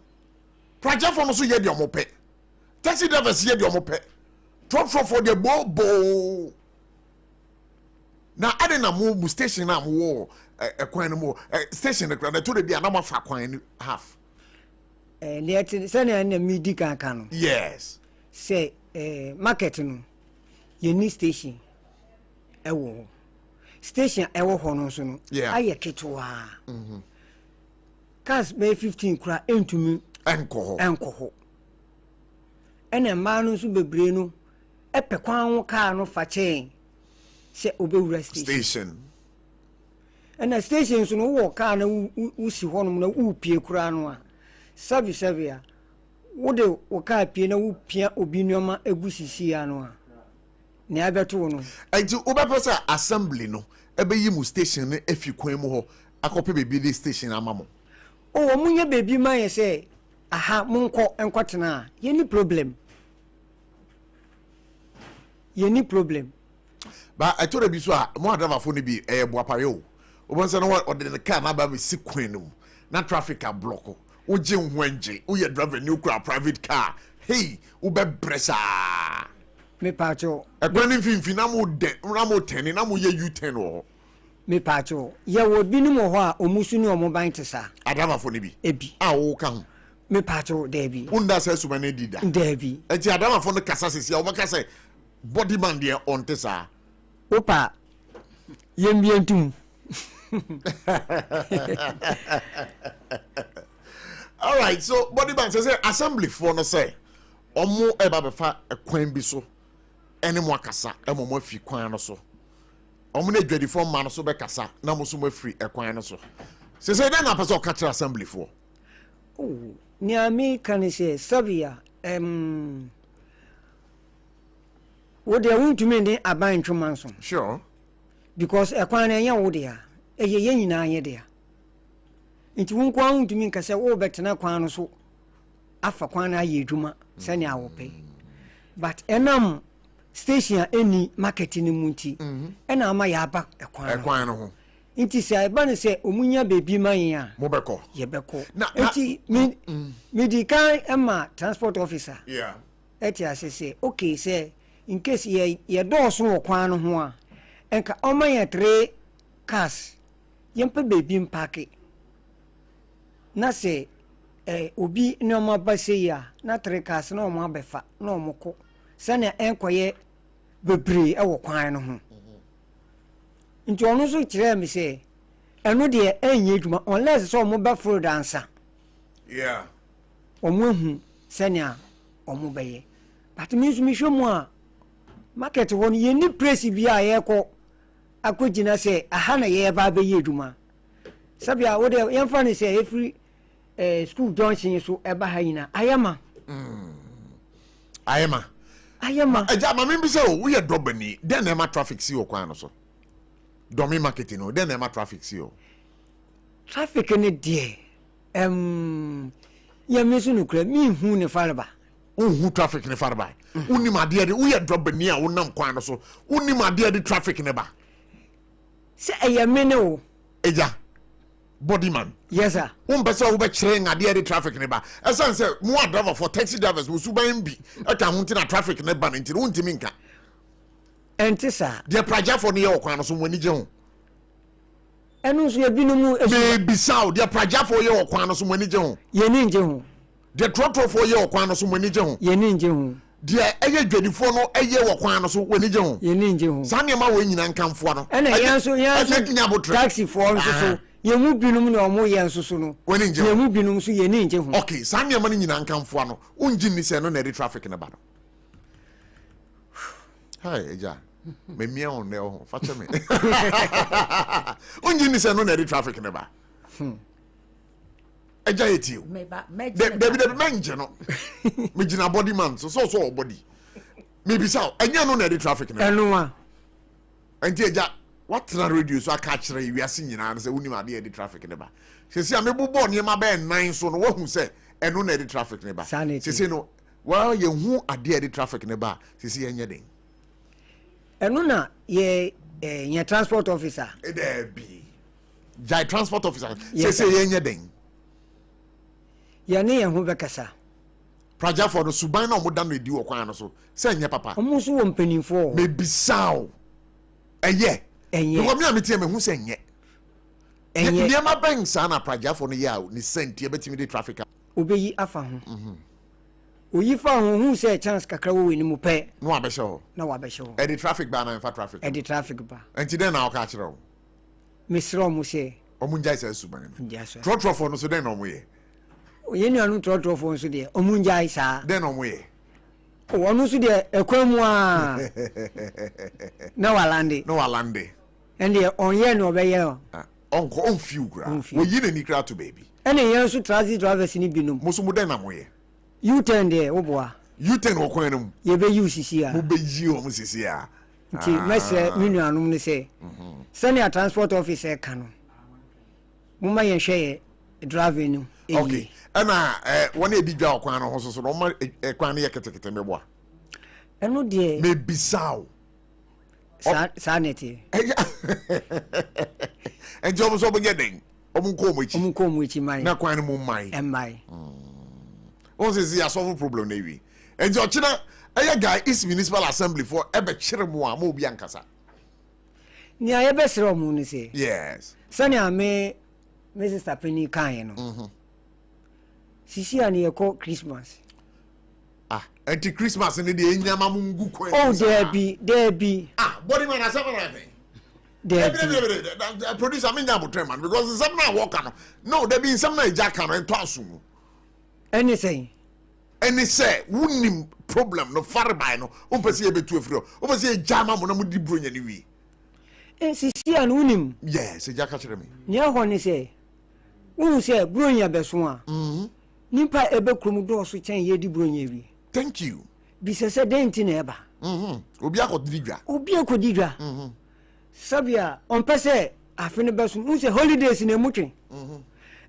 praja for no so ye de omope taxi drivers ye de omope trotro for the bobo na ade na mo station na mo kwan no mo station na to the bia na mo fa kwan half
let senior na midi kan no
yes
say market no ye ni station ewo station ewo ho no so no aye ketwa cars be 15 kura entumi enko ene ma no so bebre no epe kwan ho car no fa chen se obewura station ene station so no wo car na usi ho no na upie kura no a sabi a wo de wo car pie na wo pia obi nyoma egusisi ya no a ne abeto no
enti obepesa assembly no ebeyi mu station ne efi kwan mu ho akope bebi de station amamo
o munye bebi ma ye se aha munko enkotena ye ni problem
ba I told you so mo driver phone bi boapare o obonse no o de car na ba be si kwan no na traffic a block o je hwanje o ye driver new car private car hey o be pressure
me pacho
ekwani finfi na mo de na mo 10 na mo ye U10 o
me pacho ye wo bi ni mo ho a omusu ni omo ban tesa
driver phone bi
ebi
wo kan
me pacho debi
unda se su mane dida
debi
eti driver phone kasa sisi o maka say body man there on tesa
opa yembientum
all right so body man say assembly for no say omo eba be fa kwan bi so ene mo akasa emo mo afi kwan no so omo na dwadi for man so be kasa na mo so mo afi kwan no so say na person catch assembly for
oh ni ami kan say Savia wo de won tumi de aban twoma so
sure
because ekwan na nya wo de a eye nyina anye de a nti won kwa won tumi nka say wo betena kwan no so afa kwan na aye dwuma sani awope but enam station any market ni munti ena ama ya aba ekwan
no ho
nti say eba ne say omunya bebi man ya
mo beko
ye beko nti me di kan ema transport officer
yeah
eti asese okay say in case ye do so wo kwan no ho a enka o man ya 3 cars yempe bebi mpake na say obi no ma base ya na 3 cars na o ma befa na o moko sane enkoye bebre e wo kwan no ho nti ono so kire mi say eno de enye adwuma unless so mo be full dancer
yeah
omo hu sane a omo beye but mi hwe mu a market won ye ni price bi a ye ko akogina say aha na ye ba be ye adwuma sabia wo de yemfa ni say every school junction so eba ha yina ayama
eja ma me bi say o we dobani den na ma traffic si o kwan no so domi marketing no den na ma traffic si o
traffic ni de ya mesu no kra mi hu ne farba
hu traffic ne farba uni ma de we dobani a wonam kwan no so uni ma de traffic ne ba
se eya me ne o
eja body man.
Yes sir.
Person who be chering at the traffic neighbor. As I say, more driver for taxi drivers who suba MB. I can want in a traffic neighbor into Untiminka.
And sir.
The project for New York so when you
and also you been
be sound. The project for your Quano so when you
ninja.
The trotro for your Quano so when you
ninja.
The aye 24 no aye Quano so when you
ninja.
Sanyama when you come for no.
And taxi for so. You move binum no mo yen so no.
When you
move binum so ye ninja.
Okay, Sanyama ni come for no. Unjin ni se no na traffic in the battle. Hi, Eja. Me mia on there fache me. Unjin ni se no na traffic in the battle. Eja eti o. David menje no. Me gina body man so body. Maybe so. Enya no na traffic in the battle.
Enwa.
Enti Eja what na radio so aka kire wi ase nyina na se woni ma de traffic ne ba se a me bobo ne ma ba 9 so no wahu se eno na de traffic ne ba se no well ye hu ade de traffic ne ba se ye nye den
eno na ye transport officer
e dey bi jai transport officer se ye nye den
ya ne ye hu bekasa
praja for no suban na mo da no edi wo kwan no so se nye papa
omo so wo mpanimfo
me bisao eye
enye
me ametie me hu se nye enye ne ma ben sa na praja for no ya ni sentie betimi de traffic
obeyi afa ho oyi fa ho se chance kakra wo ni mu pe
no abehye ho
na wa behye ho
e the traffic ba na in traffic
e the traffic ba
enti den na o ka kire ho
misro mu se
omunjai se suban
no
trotro for no so den no mo ye
oye ni anu trotro for so de omunjai sa
den no mo ye
wonu so de ekwamu a na walande ende onye no obeye
onko on fiu gra we yi na ni kra to baby
ene yen so transit drivers ni binum
mo so mo den na mo ye
U10 de oboa
U10 wo kwan num
ye be usisi a
mo be yi o mo sisi a
nti mese minu anum ne se senior transport officer ka no mo ma yen hwe driver ni
okay ana wona edi dwa kwan no ho so no ma kwan ne ye ketekete meboa
eno de
me bisao
sanity
en job so bo nyeden omunko mo echi
mai
na kwan mo mai
emai
on se ya solve problem na wi en jo china aya guy is municipal assembly for ebe chire mo a mo obi ankasa
ni aye be sere mo ni se
yes
sani me Mrs. Penny kan no sisi ani ye ko Christmas
anti Christmas ni de enyama mo ngu kwan
oh there be
body man na seven right
The
producer me nyabo man because some na work no there be some na jack and to asum
anything
any say wunim problem no far by no o pese e betu afiro o pese e jama mo na mo di bronya ni wi
sisi an wunim
yes e jaka kire me
nya ho ni say wonu say bronya beso a nipa ebe krom do so chen ye di bronya wi
thank you
bi se denti na eba
obi akodi dwa
sabia on pese afene beso nu say holidays na mutwe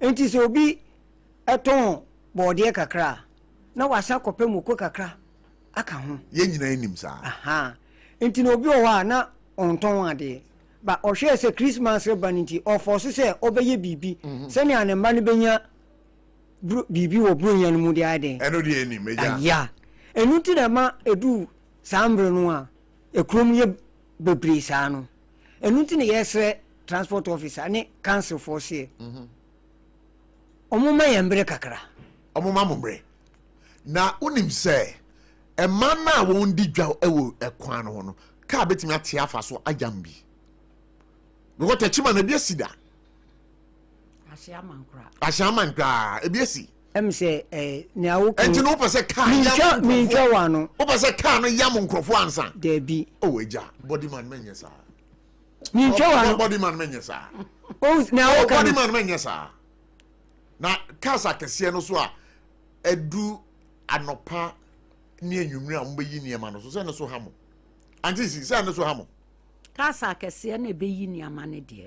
enti so obi eton bode kakra na wasa kopem ko kakra aka ho
ye nyina enim sa
enti no obi o wa na onton ade ba o hwe se Christmas rebanity o force se obeye bibi se ne anemba ne benya bibi wo bronya no mu de ade
eno de enim meja
ya enu ti na ma edu sambre no a ekrom ye bebre sa no enu ti ne yesre transport officer ne council force omuma yembre kakra
omuma mumbre na unim se e man na won di dwa ewo ekwan no no ka betimi atia afa so ajambi no te chima na bia sida ashaman kra e bia si
em se ne awo ko
enti no pese ka
yam mi twa wa no
o pese ka no yam nkrofo ansa
de bi
o eja body man menye sa
mi twa wa no
body man menye sa
o ne awo ka
body man menye sa na kasa kese no so a edu anopa ni enwumre a mbeyi niema no so se ne so hamo anti si se ne so hamo
kasa kese na beyi niema ne de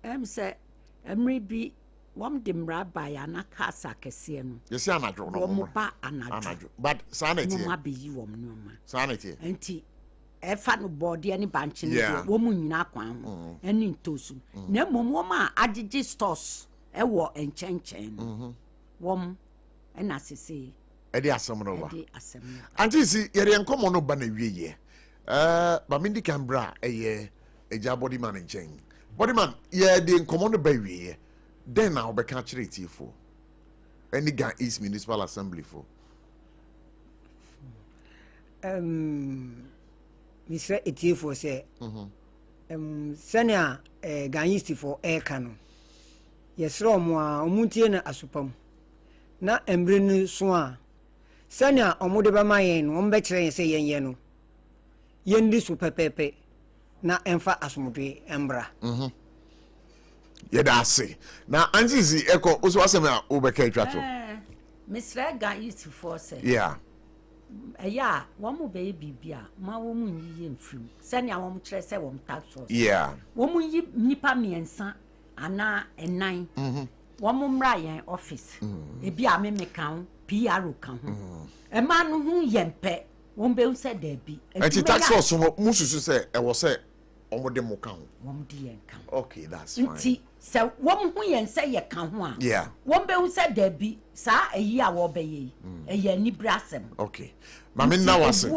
em se emri bi wam de mra ba ya na kasa kese no
yesi anadwo no
mo ba anadwo
but sanity
mo ma beyi wom no ma
sanity
anti ɛfa no bɔɔdeɛ ne bankye no deɛ wɔn nyinaa kwan ho ɛne ntosu na mmom wɔn a agyegye stores ɛwɔ nkyɛnkyɛn no wɔn ɛna sese
ɛde asɛm no ba anti si yɛde nkɔmmɔ no ba na wie yɛ ba mindi kambra ɛyɛ ɛgya bodyman nkyɛn bodyman yɛde nkɔmmɔ no ba wie yɛ den na wɔbɛka kyerɛ tiefo ɛne Ga East Municipal Assembly fo
Mr. Etiefo say sɛnea Ga East for ɛka no yɛsrɛ ɔmo a ɔmuntie na asopam na embre no so a sɛnea ɔmo de bɛma yɛn no ɔmo bɛkyerɛ yɛn sɛ yɛnyɛ no yɛndi so pɛpɛpɛ na ɛmfa asomdwe ɛmbra
yɛda ase na antizi ɛkɔ oso asɛm a wobɛka atwa to
Mr. Ga East for say
yeah
ɛyɛ wɔn mo bɛyɛ biribi a ma wɔn mo nyiye mfirim sɛnea wɔn kyerɛ sɛ wɔn tax force
yeah
wɔn mo yi nipa mmiɛnsa ana ɛnan wɔn mo mmra yɛn office ebi a meme ka ho PRO ka ho ɛma no ho yɛ mpɛ wɔn bɛhu sɛ daabi
ɛti tax force mo mususu sɛ ɛwɔ sɛ ɔmo de mo ka ho
wɔn de yɛn ka
ho okay that's fine
nti sɛ wɔn ho yɛn sɛ yɛ ka ho a
yeah
wɔn bɛhu sɛ daabi saa ɛyi a wɔbɛyɛ yi ɛyɛ anibere asɛm
okay mami na wase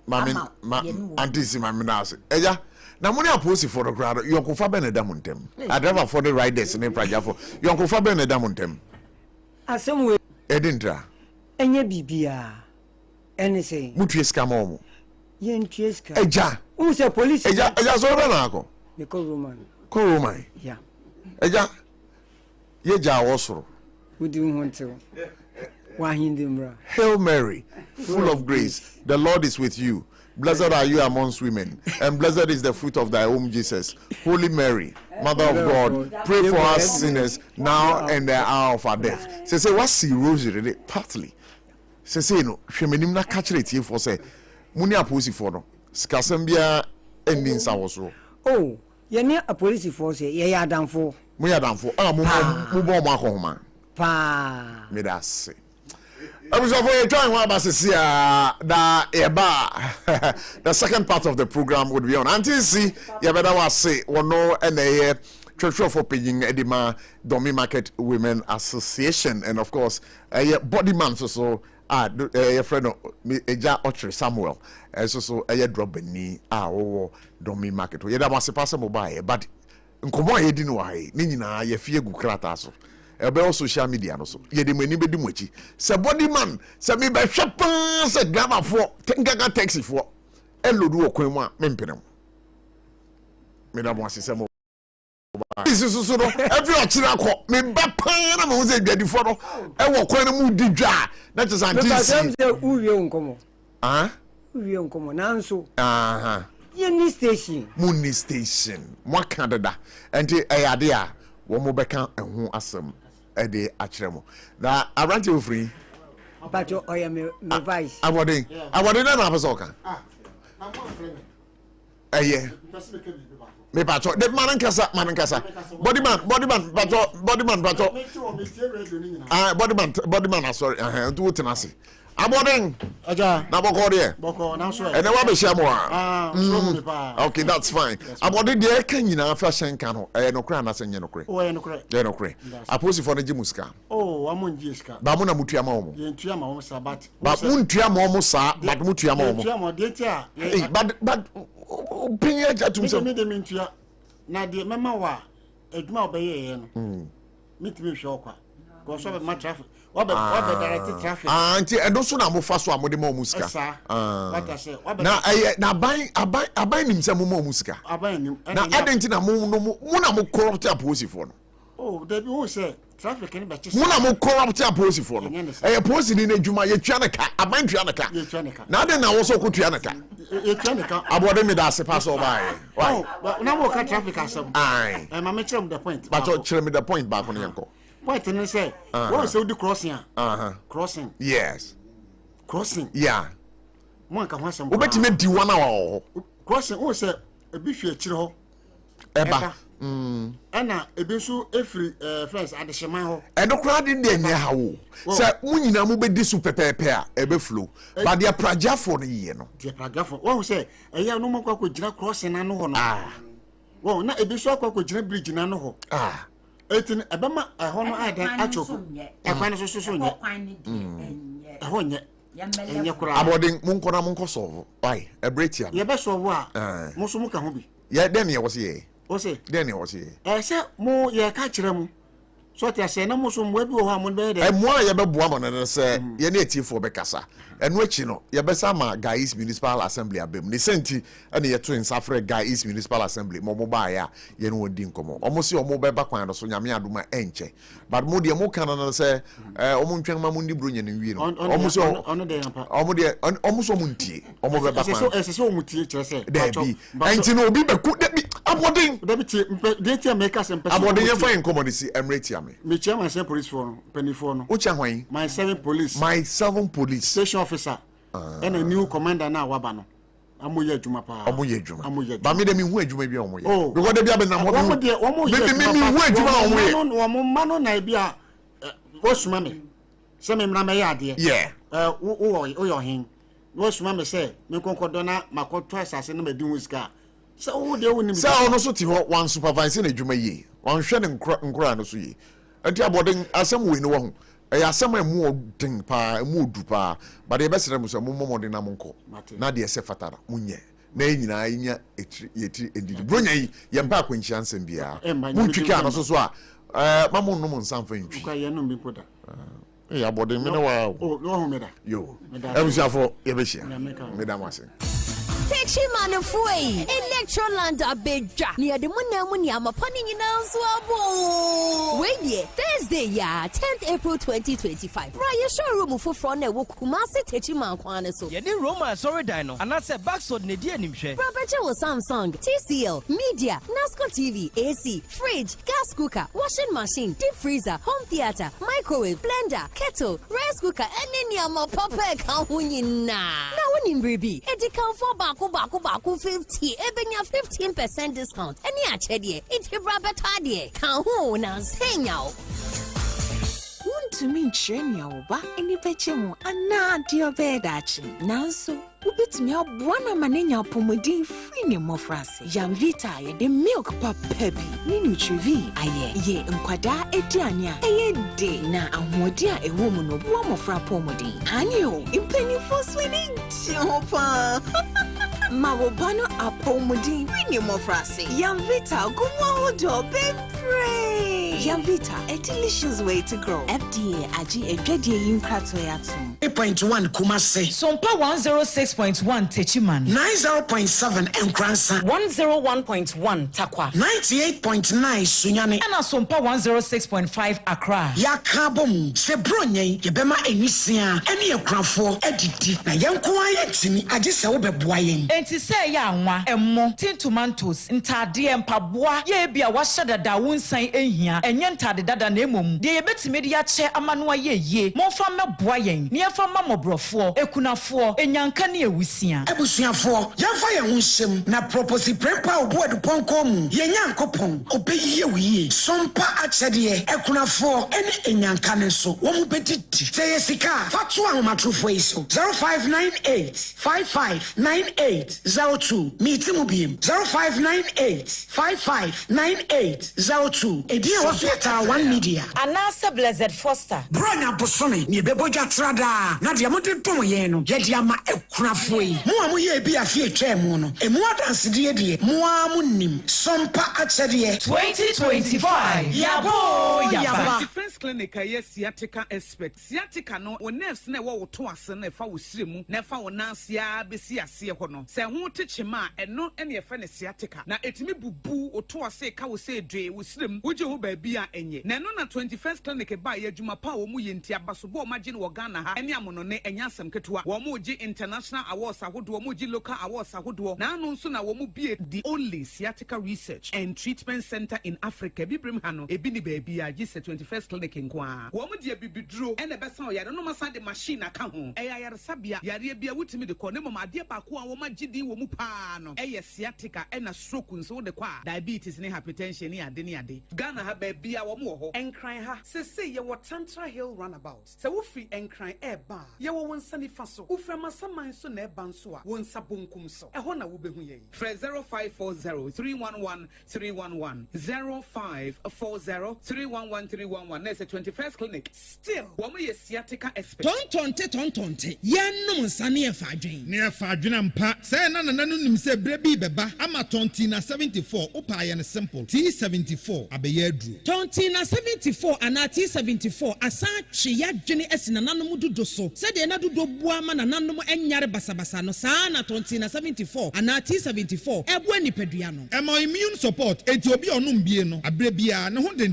mami
antisi mami na wase eja na mo ne aposi for the crowd yonkofa be ne da mo ntem adriver for the riders ne prajafo yonkofa be ne da mo ntem
asem we
edintra
enye bibia ene sei
mutue ska ma omo
ye ntue ska
eja
u se police
eja so be na ako
me ko
roman
yeah
eja ye ja wosoro
udi hu ntew
Hail Mary, full of grace, the Lord is with you. Blessed are you amongst women, and blessed is the fruit of thy womb, Jesus. Holy Mary, Mother of God, pray for us sinners now and the hour of our death. Say, what's the rosary? Partly. Say, no, Shemanim na catch it here for say, Muni aposi for no. Skasambia ending sawoso.
Oh, ye near a police force, ye are down for.
We are down for. Mubo Mahoma.
Pa.
Me that say. I'm so for trying one the second part of the program would be on. Until see, you better was say, or no, and a church for paying Edima Domi Market Women Association, and of course, a body man so. A friend of Eja Ochre Samuel, so a drop knee, Domi Market. You was a passable by, but in common, you didn't know why, Nina, you fear Gukrataso. About social media no so ye de mani bedi mochi se body man se me be hwepa se driver for tengaga taxi for elodu okwan mu a mempenem me da mo asese mo isi so no every ochira ko me ba pan na mo ze dwadi for no e wo kwan mu di dwa na te san tisi
uwie nkomo uwie nkomo nanso ye ni station
muni station mo kan dada enti eyade a wo mo beka ehu asem ede akyeremo na abrante ofri
pato oya me vice
abode na person ka
na mo friend
me pato de man nkasa body man pato body man sorry ntu tenase abode
aja
na boko de
boko na so
and wa be share mo
so me pa
okay that's fine abode de kan nyina fa shenka no nokra na senye nokre nokre aposi for na jimuska
amon jiska
ba mo na mutua ma mo
ye ntua ma mo sa but
ba muntua ma mo sa but mutua ma mo
ntua ma de tia
but opinion jatum so
me de mentua na de mema wa adwuma obeye ye no mitimi hwe okwa go so be ma traffic what direct traffic
anti edo so na mo fa so amode ma musika
what I say
na aban nim se mo ma musika na adenti na mo na mo corrupt aposi for no
there be who say traffic ni be chese
mo na mo corrupt aposi for no posi ni na adwuma ye twa na ka aban twa na ka na ade na wo so ko twa na ka
ye twa na ka
abode me da se pass over
why na mo ka traffic asem ma me chere the point
but chere me the point back on yanko
point ni say what say do crossing crossing
yes
crossing
yeah
mo ka ho asem
obetime di wana wa
crossing o say ebi hwe akire ho
eba
ana ebisu efri friends adehema ho
eno kra de de nya hawo say munyina mu bedi su pepepe a ebe flow but dia prajafo no ye no
dia prajafo wo say eya no mokwa ko gina cross na no ho no wo na ebisu akwa ko gina bridge na no ho etin ebema ho no adan achoko ekwan so so nye ho nye enye kura
abodin munkona munko solve why ebretia
ye be solve a muso muka ho bi
ye den ye wose ye
wose
den ye wose
ye se mo ye ka kire mu so te ase na muso mo bi ho ha mo be de
mo ye be boa mo na se ye na etifo be kasa enu echi no ye be sama guys municipal assembly abem ne senti ene ye to insafre guys municipal assembly mo ba ya ye no odi nkomo omo se omo be ba kwan no so nyame adoma enche but mo de mo kan na se omo ntwen ma mo ndi bro nya ne wi no omo se
ono de yampa
omo so mo ntie omo be ba kwan
ese so omo tie kire se
debi enti no obi be ku debi abodin
debi tie de tie make us empese
abodin ye fa nkomo si emrate ame
me chairman say police for no penny for no
ucha hwan
my 7 police
station
officer and a new commander na waba no amoye adwuma pa
amoye adwuma ba me de me hu adwuma bi omoye because de bia be na mo
me hu
adwuma omoye
wo mo ma no na bia wo suma me se me mra me ya ade wo yo hin wo suma me se me konkodo na makoto asase na madi hu sika se wo de wo ni
se ono so ti ho one supervisor na adwuma yi wan hwe ne nkura no so yi enti abodin asem we no wo hu asem emu odin pa emu odu pa but e besere mu so mu momode na monko na de ese fatara munye na nyina nya etri endidi bronya yi ye mpa akwanchi ansem bia muntwika no so a mamu no nsamfa ntwi
kwa ye no mpoda
abodin me na wa
no hu me da
yo ebusiafo ye be hia me da mase
Techimano foi Electroland abeja near the Munamuni Amapani Nansuabo. Wait, Thursday, 10th April 2025. Raya showroom for front and Kumasi Techiman Kwanaso.
Yedi Roma sorry dino, and that's a backsword Nidia Nimshe.
Rabaja was Samsung, TCL, Media, NASCO TV, AC, fridge, gas cooker, washing machine, deep freezer, home theater, microwave, blender, kettle, rice cooker, and any Papa Kahunina. Now, when in Bribi, a decount for Baku 50, ebenya 15% discount. Any achedie, it's a rabbit idea. Kahu na senya.
To me, Chenya, any petchemo, and not your bed action. Now, so, ubit me up one manena pomodin free more frasi. Yam vita, the milk pap peppy, Ninu Chivi, aye, ye, unquada, etiania, aye, day, na, and modia, a woman of one more fra pomodin. Anyo, in penny for swinging, chopa. Mawobano apomodin free more frasi. Yam vita, go on, do, baby. Yamvita, a delicious way to grow. FDA, Aji, a Jedia Yunkratoyatum.
8.1 Kumase.
SOMPA 106.1 Techiman.
90.7 Nkransa.
101.1 Takwa.
98.9 Sunyane.
And SOMPA 106.5 Accra.
Yakabom, Sebronye, Yebema Enisia, any Ekrafo, Editi, na Yankwa Ajisa Obebuayen.
And to say Yanwa, and more tin tomatoes, Ntadi and Pabwa, ye be a washada da won sign in here. Enyenta de dada na emom de yebeti media che amanoa ye mo fa meboayen ne fa mamobrofo ekunafo enyanka ne ewusia
ebusuafo yamfa ye hunsem na propose prepa oboadu ponko mu ye nyankopon obeyiye wiye sompa achede ekunafo ene enyanka ne so wo mu bediti se yesika fatu ahomatrofo iso 0598559802 meeting mu biem 0598559802 Edia Hospital One Media.
Anasa Blessed Foster.
Brona Bosone, ni beboja trada. Na dia mote tomo yeno. Ye dia ma ekunafoi. Mo amu ye bi afie twemu no. E mo dance die. Mo amu nim. Sompa achede
2025. Yabo.
Defense clinic aye sciatica expert. Sciatica no o nerves na wo to ase na fa wo siremu. Na fa wo nansia besi ase ho no. Se ho techema eno ene ye fa ne sciatica. Na etimi bubu o to ase ka wo se dwe wo siremu. Baby a enye na no na 21st clinic ba ye adwuma pa wo mu ye ntia baso bo magine wo Ghana ha ene Eniam no ne enyasem ketua. Womuji international awards ahodo, womuji local awards ahodo. Na anu nso na womu be the only sciatica research and treatment center in Africa. Bibrim hano ebi ni baby a gise 21st clinic nkwa. Womu die bibidro ene besa o yare no masa de machine aka ho. Eya yare sabia yare bia wutimi de ko ne mama ade ba ko a woma gidi womu pa no. Eye sciatica ena stroke nso de kwa diabetes ne hypertension ne ade. Ghana ha baby a womu ho. Enkran ha se ye what Tantra Hill runabout. Se wo free enkran eba. Ye wo wonsa ni faso. Wo fra masaman so na eba nso a. Wonsa bonkum so. Eho na wo behu ye. Fre 0540 311 311 0540 311 311. Next 21st clinic. Still, woman ye sciatica expert.
Tontonte. Yenum nsane e fadwen. Ne e fadwen ampa. Se na nanu nim se brebi beba. Ama tontina 74. Opa ye ne simple. T74 abeye adru. Tontina 74 ana T74 asa twe ya dwene esina nanom dodo so. Se de na dodo bua ma na nanom enyare basabasa no saa na tontina 74 ana T74 ebo anipadua no. Emo immune support enti obi onum bie no abrebia ne ho den.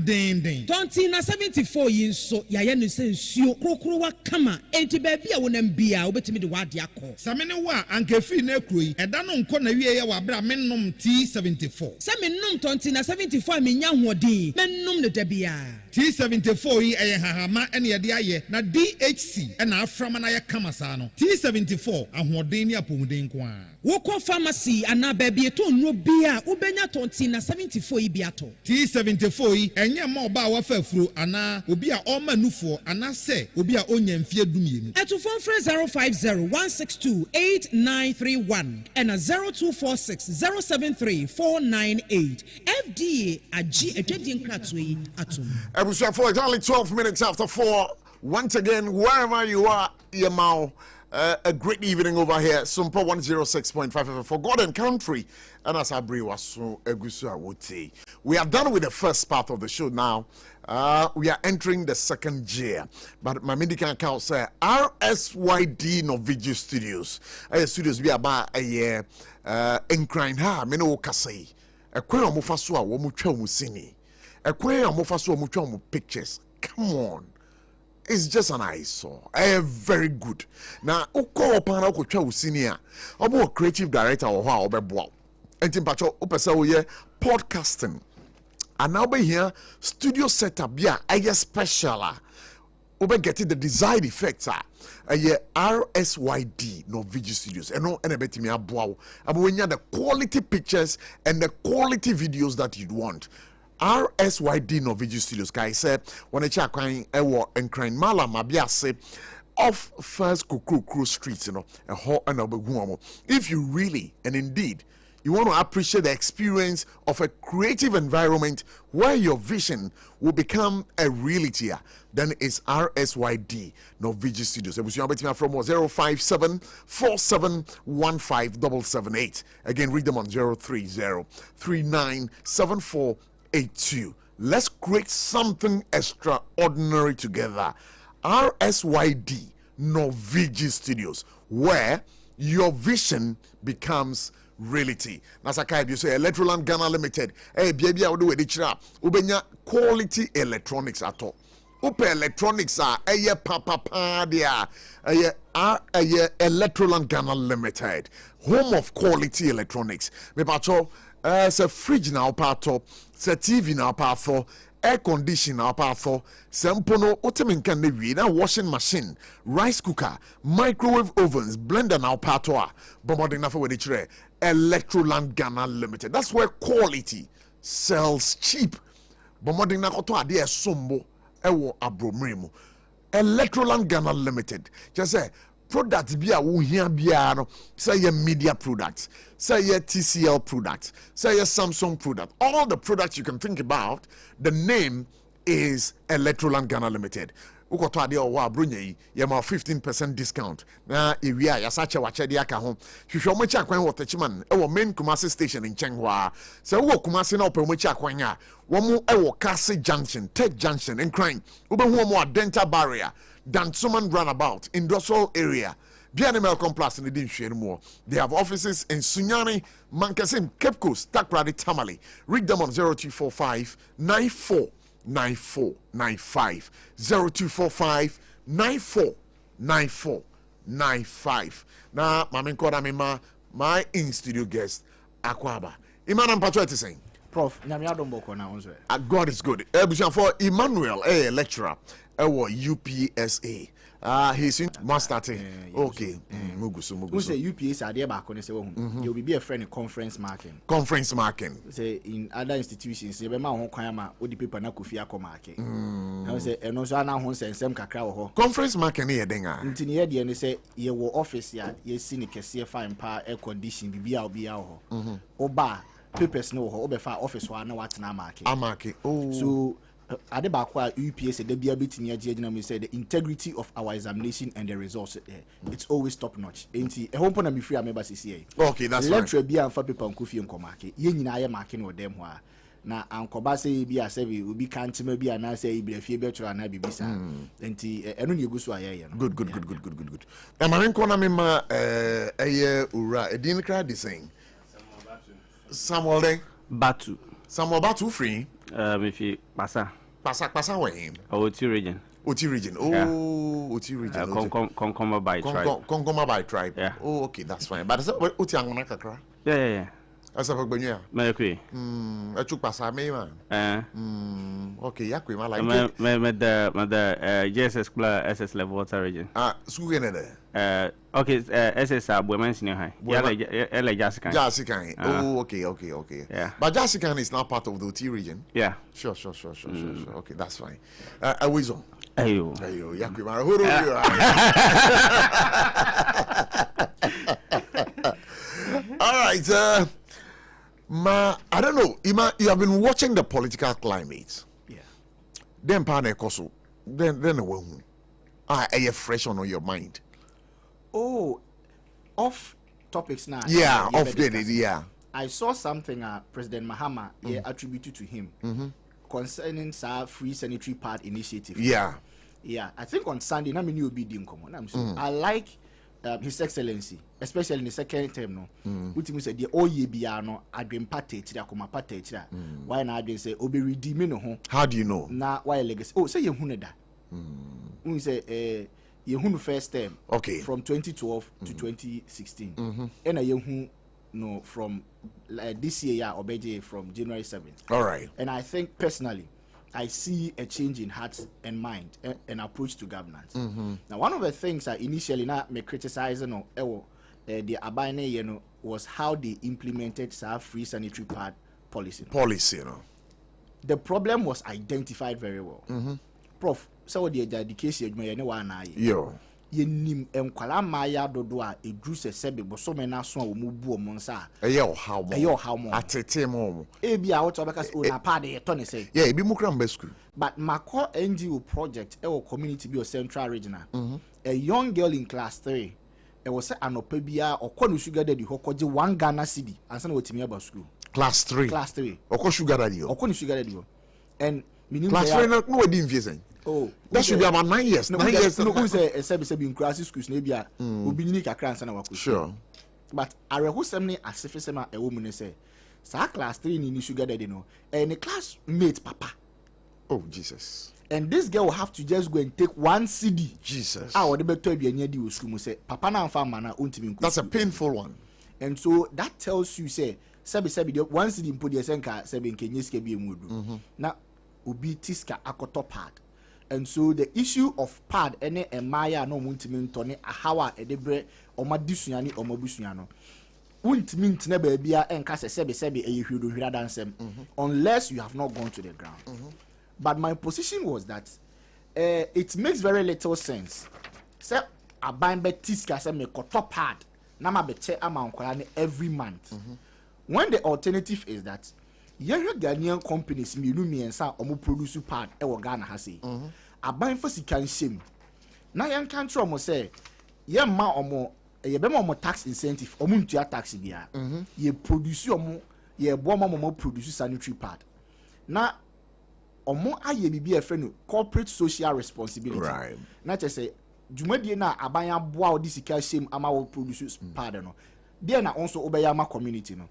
Tontina 74 yin so ya ye no se nsuo krokro wa kama enti ba bia wonam bia obetimi de wade akọ. Samene wa anka free na ekroyi eda no nko na wie ye wa bra mennom T74. Se mennom tontina 74 menya hoɔden mennom ne da bia. T74 yi eye hahama ene ye de aye na DHC ena aframa na ye kama saa no. T74 ahoɔden ne apomuden ko a. Wokɔ pharmacy ana baabi eto nro bia ubenya tontina 74 yi biato. T74 yi enye ma oba wa fa afuro ana obi a ɔma nufo ana se obi a onya mfie dumienu. Eto phone 050 162 8931 and 0246 073 498. FDA agi etwedi nkratwe atom.
It's only 12 minutes after 4. Once again, wherever you are, Yamau, a great evening over here. SOMPA 106.5 for God and country. And as Abri was so Egusu, I would say. We are done with the first part of the show now. We are entering the second year. But my medical account say RSYD Novigi Studios. Studios be about a year in crying ha, Meno Kasei. A queer mufasua, womucha musini. A queer mofaso mutual pictures. Come on. It's just an eyesore. Very good. Now, uko opana ko twa usinia. Obo creative director or how obeboa. Entim pacho opesa oye podcasting. And now be here studio setup bia aye special. Obe getting the desired effects aye RSYD no video studios. And no enebetimi aboa. Abo when the quality pictures and the quality videos that you'd want. RSYD no video studios guys said when a check kwan ewo enkran mala mabiase off First Kukru Street, you know, a hot and a. If you really and indeed you want to appreciate the experience of a creative environment where your vision will become a reality, then it's RSYD no video studios. From 057 4715 Again, read them on 030 3974 82. Let's create something extraordinary together. RSYD Novigi Studios, where your vision becomes reality. Nasaka, you say Electroland Ghana Limited. Hey, baby, I will do it. Ubenya quality electronics at all. Upe electronics are a papa dia a Electroland Ghana Limited, home of quality electronics. Me pacho. It's a fridge now part of, it's a TV now part of, air conditioner now part of, sempono otemin can be na washing machine, rice cooker, microwave ovens, blender now part of, bombarding na for with the Electroland Ghana Limited. That's where quality sells cheap. Bombarding na koto ade sombo ewo abromremo. Electroland Ghana Limited. Just say product bia wo hia bia no say your media products, say your TCL products, say your Samsung product, all the products you can think about. The name is Electroland Ghana Limited. Ukoto ade o wa brunye ye ma 15% discount na ewia ya sache wache de aka ho hwehwe mo cha kwan waterchiman e wo main Kumasi station in Chengwa. Se wo Kumasi na ope mo cha kwan a wo mo e wo Kasi Junction, Tech Junction in Crime. Ube hu mo Dental Barrier, Dansuman Runabout, Industrial Area. Bianemel Complex in the Dinshire more. They have offices in Sunyani, Mankasim, Cape Coast, Takradi, Tamale. Read them on 0245 94 9495 0245 94 9495. Now, Mami Nkora Mima, my in studio guest, Akwaba. Iman Mpacho is saying.
Prof,
God is good. For Emmanuel, a lecturer, UPSA. He's in master. Okay.
Who say UPSA are there back on the you'll be a friend in conference marking.
Conference marking.
Say in other institutions, you be my own kwama with the paper na kufia ko marking. I say and also na ho say nsem kakra wo ho.
Conference marking here denga.
Ntini here dey say ye wo office ya ye si ne kese fine pa air condition bibia obia ho. Oba papers no ho obefa office wa na wat na marking.
Marking. Oh.
So at the back UPS the BIBT say the integrity of our examination and the results it's always top notch. Enti e hon pona me free member CCA.
Okay, that's right.
Lecture bi am for people on kofi nko market. Ye nyina ye marking with them ho a. Na ankoba say bi a say we obi kan chema bi ana say ibi afie be tro ana bibisa. Enti eno ne eguso aye no.
Good. E ma nko na me ma eye ura edin kra de saying. Samuel Batu free.
If you
Pasa where?
Oti region.
Oh, Oti region.
Concoma by tribe.
Concoma by tribe.
Yeah.
Oh, okay, that's fine. But Oti Angona Kakra?
Yeah.
Asa Pagbunya.
Mercury.
A chuk pasa me man. Okay, yakwe ma like.
The JSS Kula SS level water region.
School there.
Okay, SS women senior high. Yeah, Jasikan.
Jasikan. Oh, okay.
Yeah.
But Jasikan is now part of the OT region.
Yeah.
Sure. Okay, that's fine. Awizo.
Ayo,
yakwe ma. All right, I don't know. Ima, you have been watching the political climate.
Yeah.
Then pane koso. Then are you fresh on your mind?
Oh, off topics now.
Yeah, off dated. Yeah.
I saw something President Mahama attributed to him concerning free sanitary pad initiative.
Yeah.
I think on Sunday, na many will be doing common. I like His Excellency, especially in the second term. No, which means the OYBR no, I've been parted to the why not? They say Obi redeem no.
How do you know?
Na why legacy? Oh, say you huneda. We say you first term.
Okay.
From 2012 to 2016, and a no from this year or from January 7th.
All right.
And I think personally, I see a change in heart and mind and approach to governance. Now, one of the things I initially not me criticizing the Abane was how they implemented free sanitary pad policy. The problem was identified very well. Prof, so the dedication you know one
yo.
Yenim enkwala maya dodo a edru sebe bosome na so a omubu omonsa
how mo atete mo
e bia what obeka o na pad e to ne say
yeah e bi mu kram school
but mako NGO project e community bi o central regional a young girl in class 3 e was say anopa bia okọ no sugar daddy hokoje 1 Ghana cedi ansa na wotimi aba school
class 3 okọ sugar daddy
and minimum
class 3 no we di invest.
Oh,
that should be about 9 years. 9 years.
No, who say in class schools maybe obi ni kakra nsa na waku.
Sure.
But areho semne asife sema e wo mu say sa class 3 ni sugar daddy no. And the classmate papa.
Oh Jesus.
And this girl will have to just go and take 1 CD.
Jesus.
Ah, what beto aduane adi wo school mu say papa na amfa ma na ontimi nku.
That's a painful one.
And so that tells you say sebi the 1 CD mpo de senka sebi nkenye sika bi emudu. Na obi tiska akoto pad. And so the issue of pad ene emaya no muntimi ntone ahawa edebre omadisuani omabusuano untimi ntne baabia enka sebe eyehwedo hwira dansem unless you have not gone to the ground. But my position was that it makes very little sense say aban be tiska say me koto pad na ma beche ama nkwala ne every month when the alternative is that yehwe Ghanaian companies mienu miensa omo produce pad e wo Ghana ha sei aban fa sika nsem na yan kan tro mo say ye ma omo ye be ma omo tax incentive omo ntua tax bia ye produce omo ye bo omo produce sanitary pad na omo aye bibia e no corporate social responsibility
right.
Na che say dwumadie na aban aboa odi sika sem ama wo produce pad no there na also obeya ma community no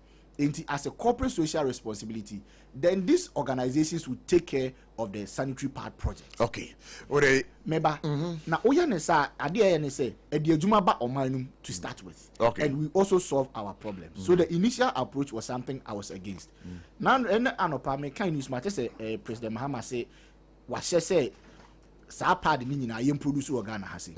As a corporate social responsibility, then these organizations will take care of the sanitary pad project.
Okay. Ore
meba na oya ne sa ade ya ne say e de adwuma ba omanum to start with.
Okay.
And we also solve our problems. So the initial approach was something I was against. Now anopa me kan news matter say President Mahama say wa say sa pad ni nyina yem produce organ ha say.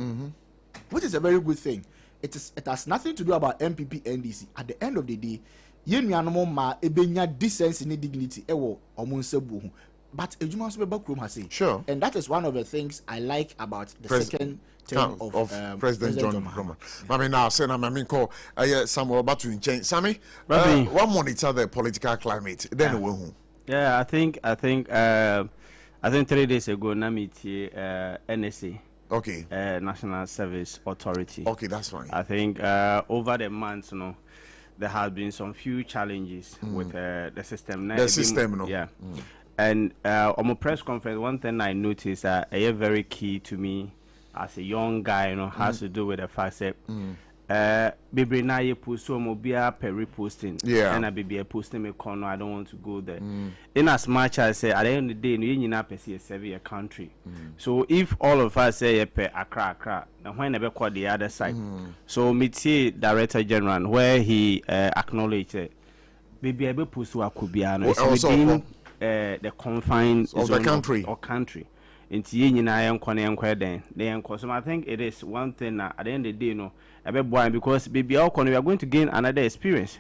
Which is a very good thing. It has nothing to do about MPP NDC. At the end of the day, yenuanom ma ebenya decency and dignity ewo omunsebu. But ejuma so be krom ha say.
Sure.
And that is one of the things I like about the second term of
President John Mahama. Mami now say na mami call Samuel Batu change. Sammy, one monitor the political climate. Then we who?
Yeah, I think 3 days ago na meet NSA.
Okay.
National Service Authority.
Okay, that's fine.
I think over the months, there has been some few challenges with the system.
The system,
yeah. And on a press conference, one thing I noticed very key to me as a young guy, has to do with the fact that Bibi na ye post so mobile per reposting.
Yeah.
And I be a posting me corner. I don't want to go there. In as much as say at the end of the day, you need to serve your country. So if all of us say per Accra, then when never call the other side. So meet Director General where he acknowledged Bibi able post to Akubiano within the confines
of the country
or country. Into yina so I think it is one thing at the end of the day, because baby we are going to gain another experience.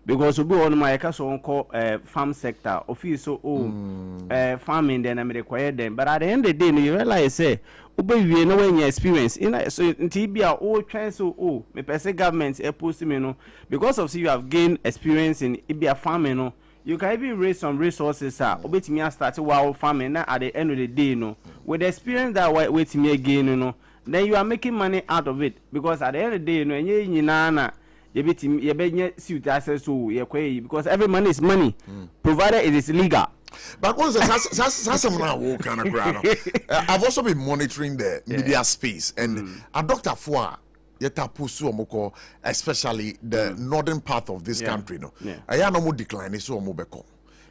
Because we be on my farm sector, office farming then I require them. But at the end of the day, you realize say we know when you experience so until be all trying so me person government post me because of you have gained experience in Ibia farming you can even raise some resources obet me start while farming now at the end of the day with the experience that wait me again then you are making money out of it because at the end of the day you suit access to because every money is money provided it is legal.
But once I've also been monitoring the media space and a Dr. Fua Yetapusu especially the northern part of this country I am no more decline so mobeko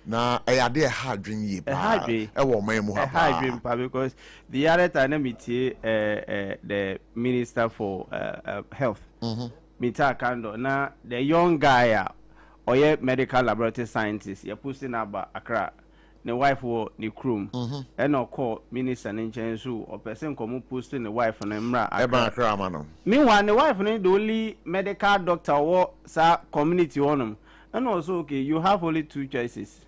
na I dey hard dream ye because
the other time I meet the minister for health Mita Kando na the young guy or medical laboratory scientist you posting about Accra the wife wo ni krum and no call minister nchen so or person come posting the wife on Emra
Accra man.
Meanwhile the wife no the only medical doctor or sa community on and also okay you have only two choices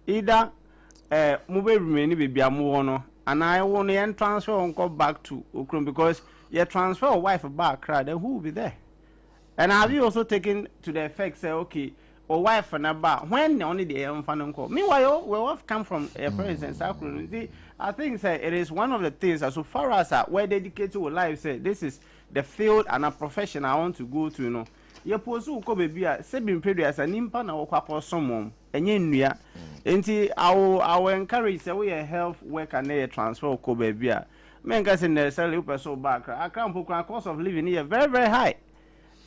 either move remain be amu and I want to transfer on go back to Okrum because you transfer a wife back crowd then who will be there. And have you also taken to the effect say okay or wife and about when only the fan call meanwhile we have come from friends and circle. I think say it is one of the things as so far as we're dedicated to life say this is the field and a profession I want to go to you pursue ko baby say been previous an impa na wo someone enye nnua enti I will encourage say we health work and transfer ko baby men ga say necessarily person back account cost of living here very very high.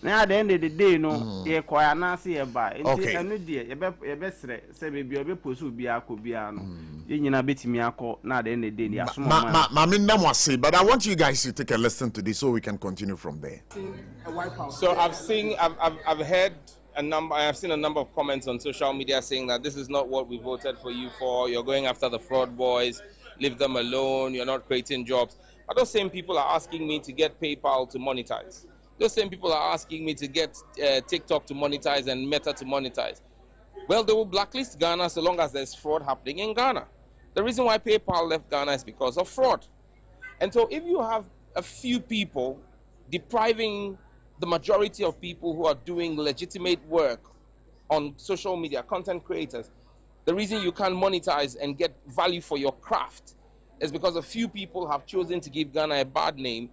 Now at the end of the day, you quite nasty about it. You better say baby, you be pursue be a kubiano. You na bit me ako. Now at the end of the day,
but I want you guys to take a listen to this so we can continue from there.
So I've seen a number of comments on social media saying that this is not what we voted for you for. You're going after the fraud boys. Leave them alone. You're not creating jobs. But those same people are asking me to get PayPal to monetize. Those same people are asking me to get TikTok to monetize and Meta to monetize. Well, they will blacklist Ghana so long as there's fraud happening in Ghana. The reason why PayPal left Ghana is because of fraud. And so if you have a few people depriving the majority of people who are doing legitimate work on social media, content creators, the reason you can't monetize and get value for your craft is because a few people have chosen to give Ghana a bad name.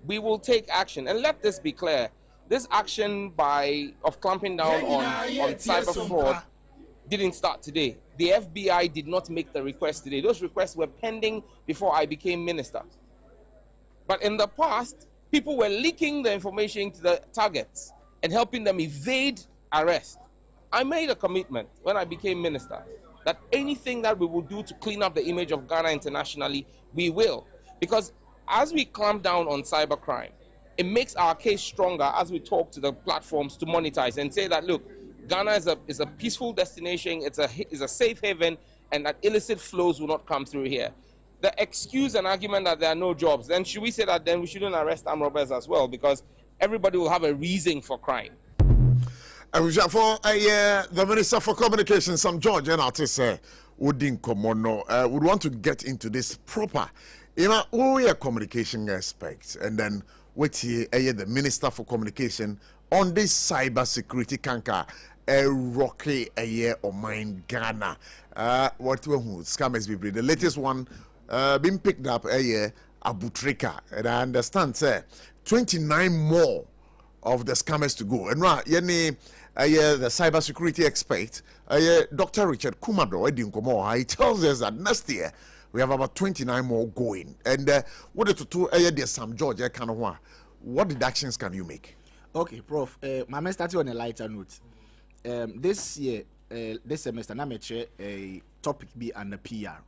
We will take action, and let this be clear. This action of clamping down on cyber fraud didn't start today. The FBI did not make the request today. Those requests were pending before I became minister. But in the past, people were leaking the information to the targets and helping them evade arrest. I made a commitment when I became minister that anything that we will do to clean up the image of Ghana internationally, we will. Because as we clamp down on cybercrime, it makes our case stronger as we talk to the platforms to monetize and say that, look, Ghana is a peaceful destination, it's a safe haven, and that illicit flows will not come through here. The excuse and argument that there are no jobs, then should we say that then we shouldn't arrest armed robbers as well, because everybody will have a reason for crime?
For the Minister for Communication, Sam George, and artist Udin Komono, would want to get into this proper. You know, we are communication experts, and then wait here, the Minister for Communication on this cyber security canker, rocky a year or mine Ghana. What scammers be the latest one being picked up a year ABOTCHIE, and I understand, sir, 29 more of the scammers to go. And right, the cybersecurity expert, Dr. Richard Kumado, he tells us that next year we have about 29 more going. And what the two there's some George what deductions can you make?
Okay, Prof. My starting on a lighter note. This year, this semester, I'm a topic be under PR.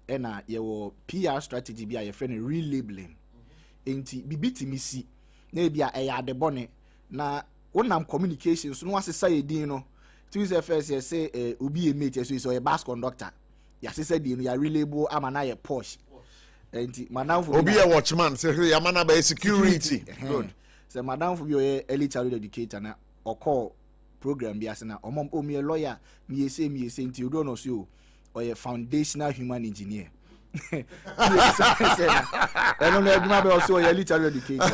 And your PR strategy be a friend relabeling. Inti bibiti misi. Maybe a the bonnet. Na one communications, no one say dino. Tuesday first, you say ubi a mate, so a bus conductor. Yes, said you are relabel, I'm an eye Porsche. And madam for
be a watchman, say Yamana by security.
Good. So madam for your early childhood educator na or call program be as na or mom me a lawyer, me say until you don't know so or a foundational human engineer. I don't know also a early childhood educator.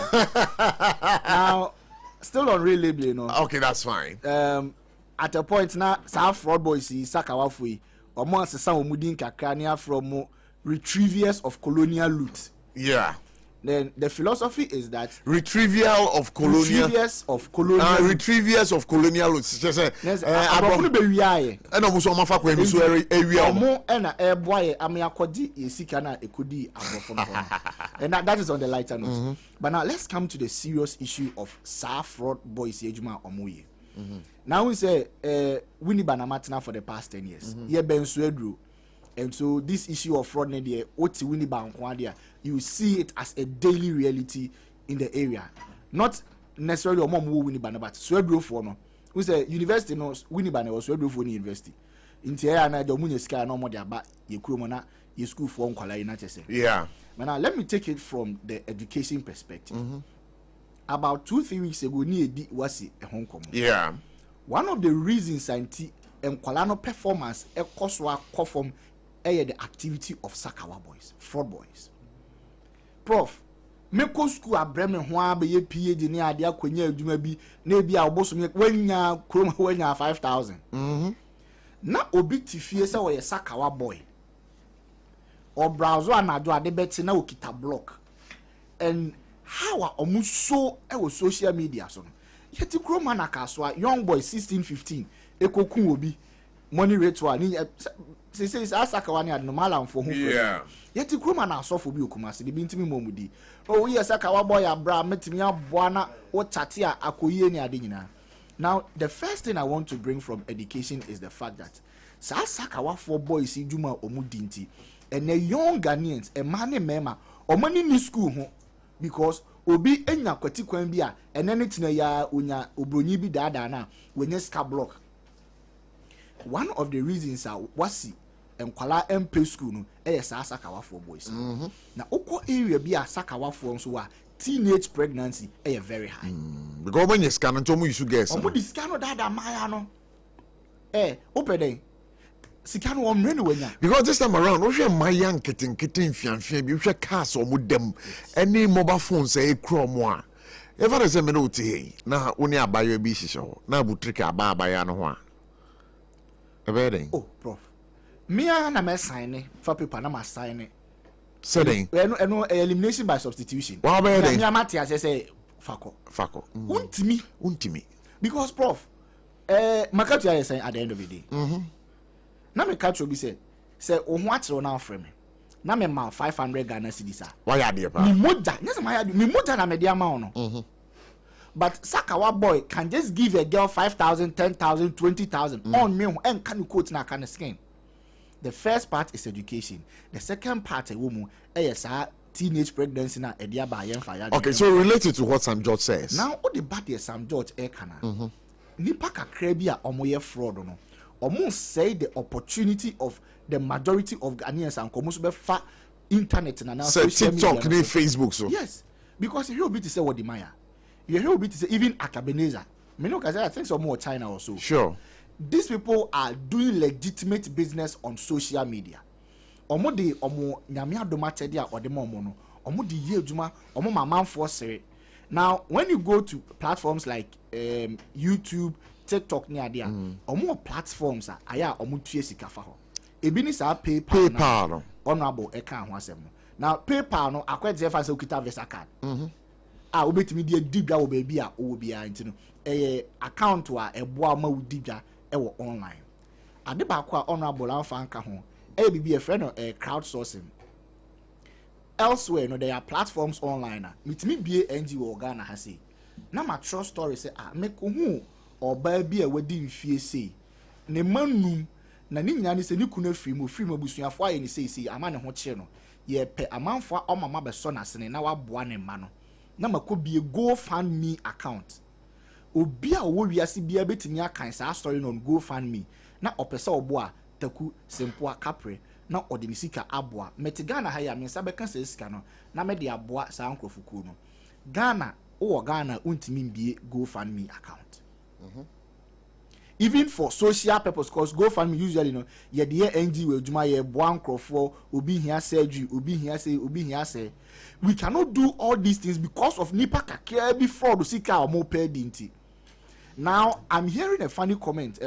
Now still on real label, you know.
Okay, that's fine.
At a point now, some fraud boys see Sakawafui or months some mudin kakania from retrievers of colonial loot.
Yeah.
Then the philosophy is that
retrievers of colonial loot. Retrievers of colonial loot. Just say and almost on my fact when you area
and a boy amiakodi isikana ekudi and that is on the lighter note. But now let's come to the serious issue of fraud boys ejuma omoye. Now we say Winnie Banamatina for the past 10 years. Yeah, Ben Swedru. And so this issue of fraud you see it as a daily reality in the area. Not necessarily mom who Winnie Banabat. Swedru for no. We say university no Winnie Banner was Swedru for university. In Tiana the Munisca no more about Yekrumana, your school for Unquala.
Yeah.
But now let me take it from the education perspective. About 2-3 weeks ago, near was a Hong Kong.
Yeah.
One of the reasons anti Nkwalano performance a koswa conform the activity of Sakawa boys, fraud boys. Prof, meko school a Bremen hwa be ye PhD ni ade akonya adwuma bi na bi a oboso me wanya krom wanya 5,000. Na obi tifie se wo ye Sakawa boy. O browser anado ade beti na okita block. And how are omuso social media so no. Yeti kroma na kaswa young boy 16-15 ekokun obi money ritual ni say Sakawa ni normal for who.
Yeah.
Yeti kroma na so for bi okumase bi ntimi momudi. Oh yes Sakawa boy abra metimi aboa na o chate a akoyie ni ade nyina. Now the first thing I want to bring from education is the fact that Sakawa for boys ijuma omudinti and the young Ghanaians a man mema o money ni school ho because obi enya kwati kwan bi a enene tina ya onya obronyi bi dada na wenye ska block. One of the reasons are wasi enkwala MP school no Sakawa for boys. Na okwo area bi a Sakawa for nso a teenage pregnancy very high.
Because when you scan and you should guess.
Omo di scan dada maya no. Opeden Sikan won many wenya.
Because this time around, we my young kitten fian we cars or with them any mobile phone say chrome. Ever as a minute now only a buy your bishi show. Now ABOTCHIE a buy no.
Oh, Prof. Me and I sign for people na sign it.
Setting.
No elimination by substitution.
What about
me Matthias say fako. Untimi. Because Prof, Makatia is saying at the end of the day. Na me catch obi say o ho akere na afre me na me ma 500 Ghana cedis a
why are there pa
mi moja nyese ma ya mi moja na me dia ma no But Sakawa boy can just give a girl 5,000, 10,000, 20,000 on me and can you quote na kind of skin. The first part is education. The second part a woman teenage pregnancy na edia ba yen fire.
Okay, so related to what Sam George says.
Now all the bad Sam George kana. Nipa kakra bi a omoye fraud no. Omo say the opportunity of the majority of Ghanaians and komo so be fa internet na now
social media. TikTok, Facebook so.
Yes. Because if you be to say what the Maya. You hear bit to say even Akabeneza. Me no I think some more China also.
Sure.
These people are doing legitimate business on social media. Omo de omo nyame adomate dia odemo omo no. Omo de ye adwuma, omo mamanfo sere. Now, when you go to platforms like YouTube, TikTok ni adia, omo platforms aya omo tue sika fa ho. Ebi ni sa PayPal no. Honorable eka ho asem no. Now, PayPal no akwete fa se okita Visa card. Obetimi de dibwa wo ba bi a wo bia nti no account wa eboa ma wo dibwa wo online. Ade ba ko a honorable anfa anka ho bibi a friend of crowdsourcing. Elsewhere no there are platforms online mitimi bie NGO Ghana ha say na ma true story say make hu oba bi a wadi mfie say ne manum na ni nyane say ni kuna free mo busuafo aye ni say ama ne ho kye no ye pe amanfo a omama be so na sene na waboa ne ma no na makobie GoFundMe account obi a wo wiase bia betimi akan sa story no GoFundMe na opese obo a taku sempoa kapre na odinisika aboa metigana ha ya mensa beka se sika no na me de aboa sa ankrofuku no Ghana o Ghana untimi mbie GoFundMe account even for social purpose cause GoFundMe usually no ye de NGO adwuma ye boa ankrofo obi hia surgery obi hia say we cannot do all these things because of nipa kakra bi fraud sika o mo pay dinti. Now I'm hearing a funny comment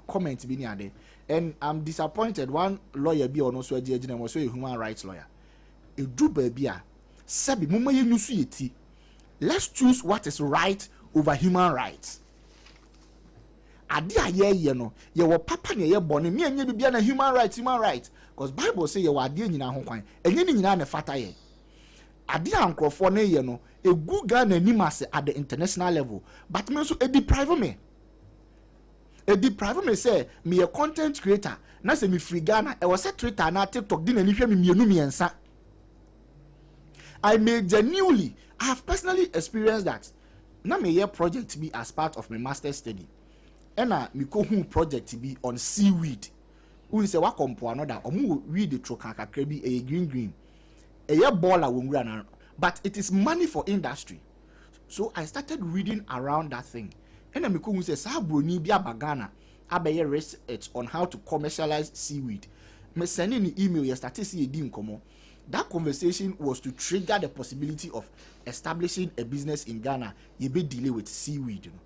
comment bi ni ade and I'm disappointed. One lawyer bi ono so agina was a human rights lawyer e do baby a sabi mo maye nyusu yeti. Let's choose what is right over human rights. Ade aye no ye wo papa ne ye bone me anya bibia na human rights because Bible say ye wo ade nyina ho kwan enye ni nyina na fata ye ade ankrofo ne ye no egu Ghana animase at the international level but me so e deprive me say me a content creator na say me free Ghana e was Twitter na TikTok di na ni hwe me mienu miensa. I have personally experienced that. Na me year project be as part of my master's study. Ena me ko hu project be on seaweed. Who say wa kompo another omu weed the troka kakra bi e green. E ye baller wonwura na but it is money for industry. So I started reading around that thing. Ena me ko hu say sa broni bi abagana abeye research on how to commercialize seaweed. Me send an email yesterday see di nkomo. That conversation was to trigger the possibility of establishing a business in Ghana. You be dealing with seaweed, you know.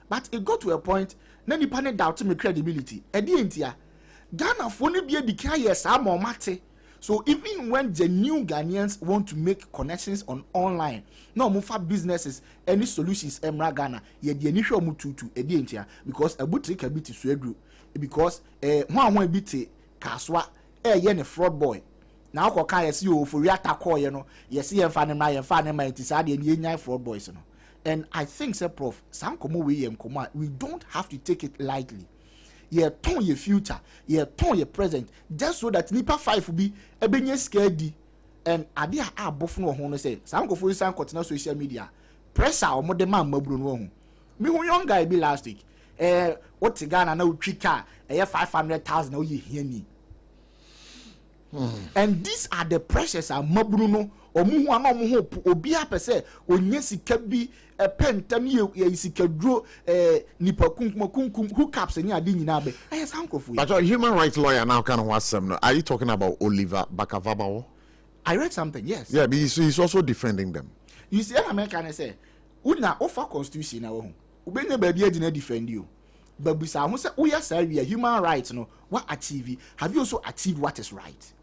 But it got to a point, then the panel doubted my credibility. Ghana phone be a decay more mate. So even when the new Ghanaians want to make connections on online, no move businesses, any solutions Emra Ghana, ye the initial mututu because a boutique a bit swedru because one bit kaswa yen a fraud boy. Now ko kan yesi o for react call you know yesi yen fa ne ma intisade and yenyan fraud boys no. And I think say prof some komo we yem komo we don't have to take it lightly. Ye turn your future, ye turn your present just so that nipa 5 be ebenye scared and ade a abofo no ho no say some go for some continue social media pressure o mo de man mabru no ho. Me who young guy be last week what Ghana na utwi car 500,000 na ye hiani. And these are the pressures are mabruno omu ana omu hope obi apese onye sika bi pentam ye sika dro nipa kunkum hookups any ade nyina be yes hankofu.
But a human rights lawyer now kind of wasem no. Are you talking about Oliver Bakavabawo?
I read something, yes.
Yeah, but he's also defending them.
You see American say una offer constitution na wo ubenye ba bia dina defend you. But bisa ho say we are human rights no what achieve have you also achieved what is right?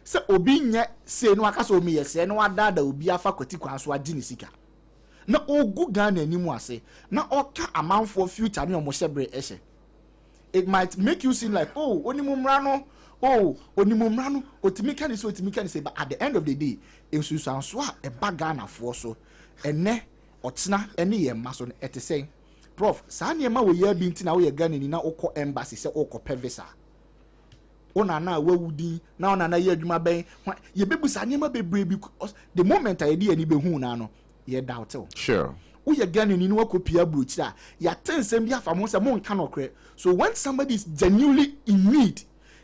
Se obi nye se no aka so me yese no adada obi afa kwati kwan so adi ne sika na ogu Ghana animu ase na oka amanfo future ne omo shebre ehye. It might make you seem like onimumra no otimi kan say but at the end of the day ensusanso a eba Ghana for so ene Otsna any ye mason at the same. Prof, Sanyama will ye be tina we gun in na oko embassy se oko pevisa. Ona na we wudi na ona na ye adwuma ben ye bebu Sanyama be brave because the moment I did any be hu na no ye doubt.
Sure.
We again in no copy brooch ya ten sem ya fa mo se mo nka no kre. So when somebody is genuinely in need,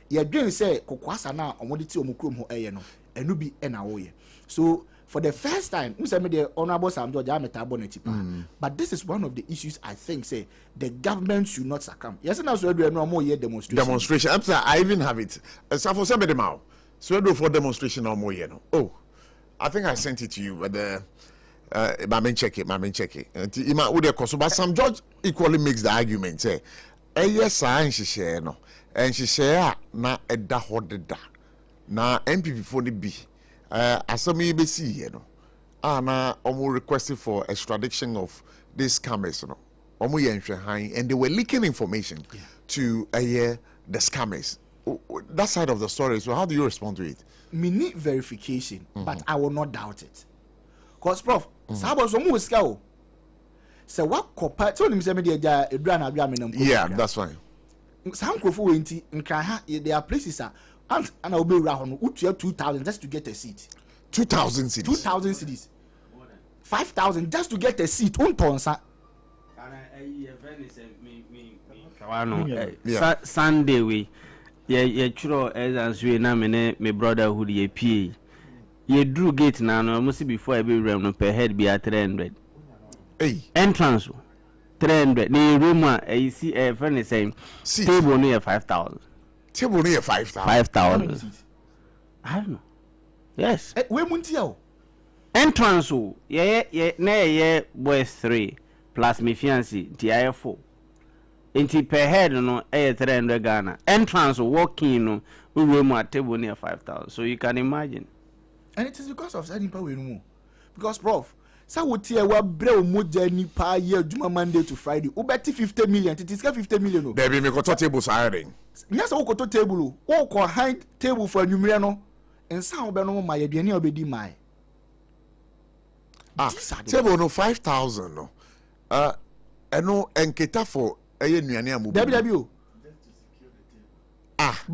ye dwen say kokwasa na omoditi omukrom ho eye no enu bi e na wo ye. So for the first time, the Honorable Sam George but this is one of the issues I think say the government should not succumb. Yes, and also do no more demonstration. Demonstration.
I even have it. Sarfo send me them out. So do for demonstration no more no. Oh, I think I sent it to you, but my check it. Ima would the but Sam George equally makes the argument say, yes, and she share no, and she share na edda hodeda na MPP for the B. Asami BC, you know, and requested for extradition of these scammers, you know, and they were leaking information to the scammers. That side of the story. So, how do you respond to it?
Me need verification, but I will not doubt it. Cause, Prof, Sabo so mu scout. So what copper? So him say me
yeah, that's fine.
Some crofo wenti nkan there are places and I will be around 2,000 just to get a seat.
2,000 cities.
2,000 cities. 5,000 just to get a seat.
Sunday we churo as we na me brotherhood ye pay. Ye drew gate na no must before every room no per head be at 300.
Hey.
Entrance 300. Ni room you see a friend is saying table near 5,000.
Table near 5,000.
5,000. I don't know. Yes.
Where Muntio?
Entrance. Yeah, boys 3 plus me fiancé, TIF4. Inti per head, no, 300 Ghana. Entrance walking, no, we room at table near 5,000. So you can imagine.
And it is because of Sani Power. Because, Prof, so would tear what brew moja nipa year Juma Monday to Friday. Ubeti 50 million. It is 50 million.
Baby, me got tables hiring.
Yes, I got table. Walk hang table for a numeriano. And some no my Diani obedi my.
Table no 5,000 no. And no enketa for a nuania move.
WW.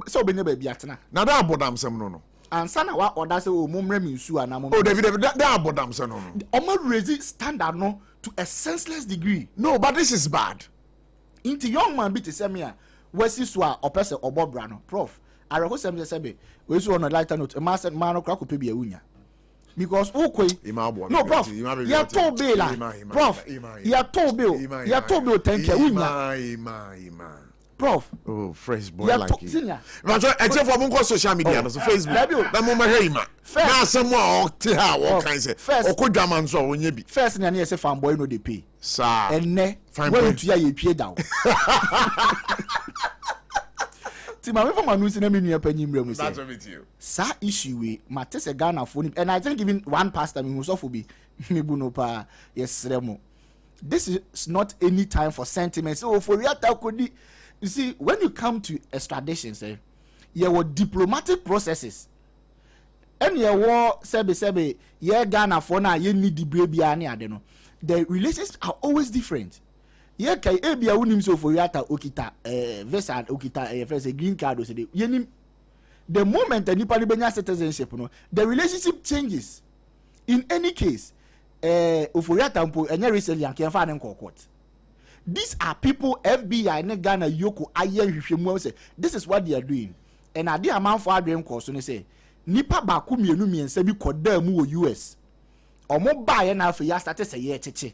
So be never be atna.
Now that bodam some no.
And sana wa order say o mumre minsu ana mum.
Oh David that bodam some no.
Omo raise standard no to a senseless degree.
No, but this is bad.
Into young man be to say me wesi so a opese obobra no. Prof, I reckon say we so on a lighter note a master man no crack pe be awunya. Because no prof ya to bill prof ya to bill thank you prof
oh fresh boy like you but I tell for mon social media no so Facebook na mo ma hima na asem a o te ha wo kan say o ko dwaman so onye bi
first na say fanboy no dey pay
sir
enne when to ya ye pie down ti ma me for manu na me nua panyi mrem say
that's with you
sa issue we matese Ghana phone and I think even one pastor me so for be me bu no pa yes remo. This is not any time for sentiments. Oh, for real takodi. You see, when you come to extradition, say, there were diplomatic processes. And there were sebe, yeah, Ghana for now, you need the baby, I don't know. The relations are always different. Yeah, kai ebia unim so for yata okita, visa okita, first a green card, so the moment a nipa libenya citizenship, no, the relationship changes. In any case, oforiata mpo enye recently and can find court. These are people FBI ne Ghana yoko aye hwehwemu say this is what they are doing. And ade amount for adwen course no say nipa ba ko mienu miensa bi koda mu wo US. Omo ba ye na afa ya start say ye cheche.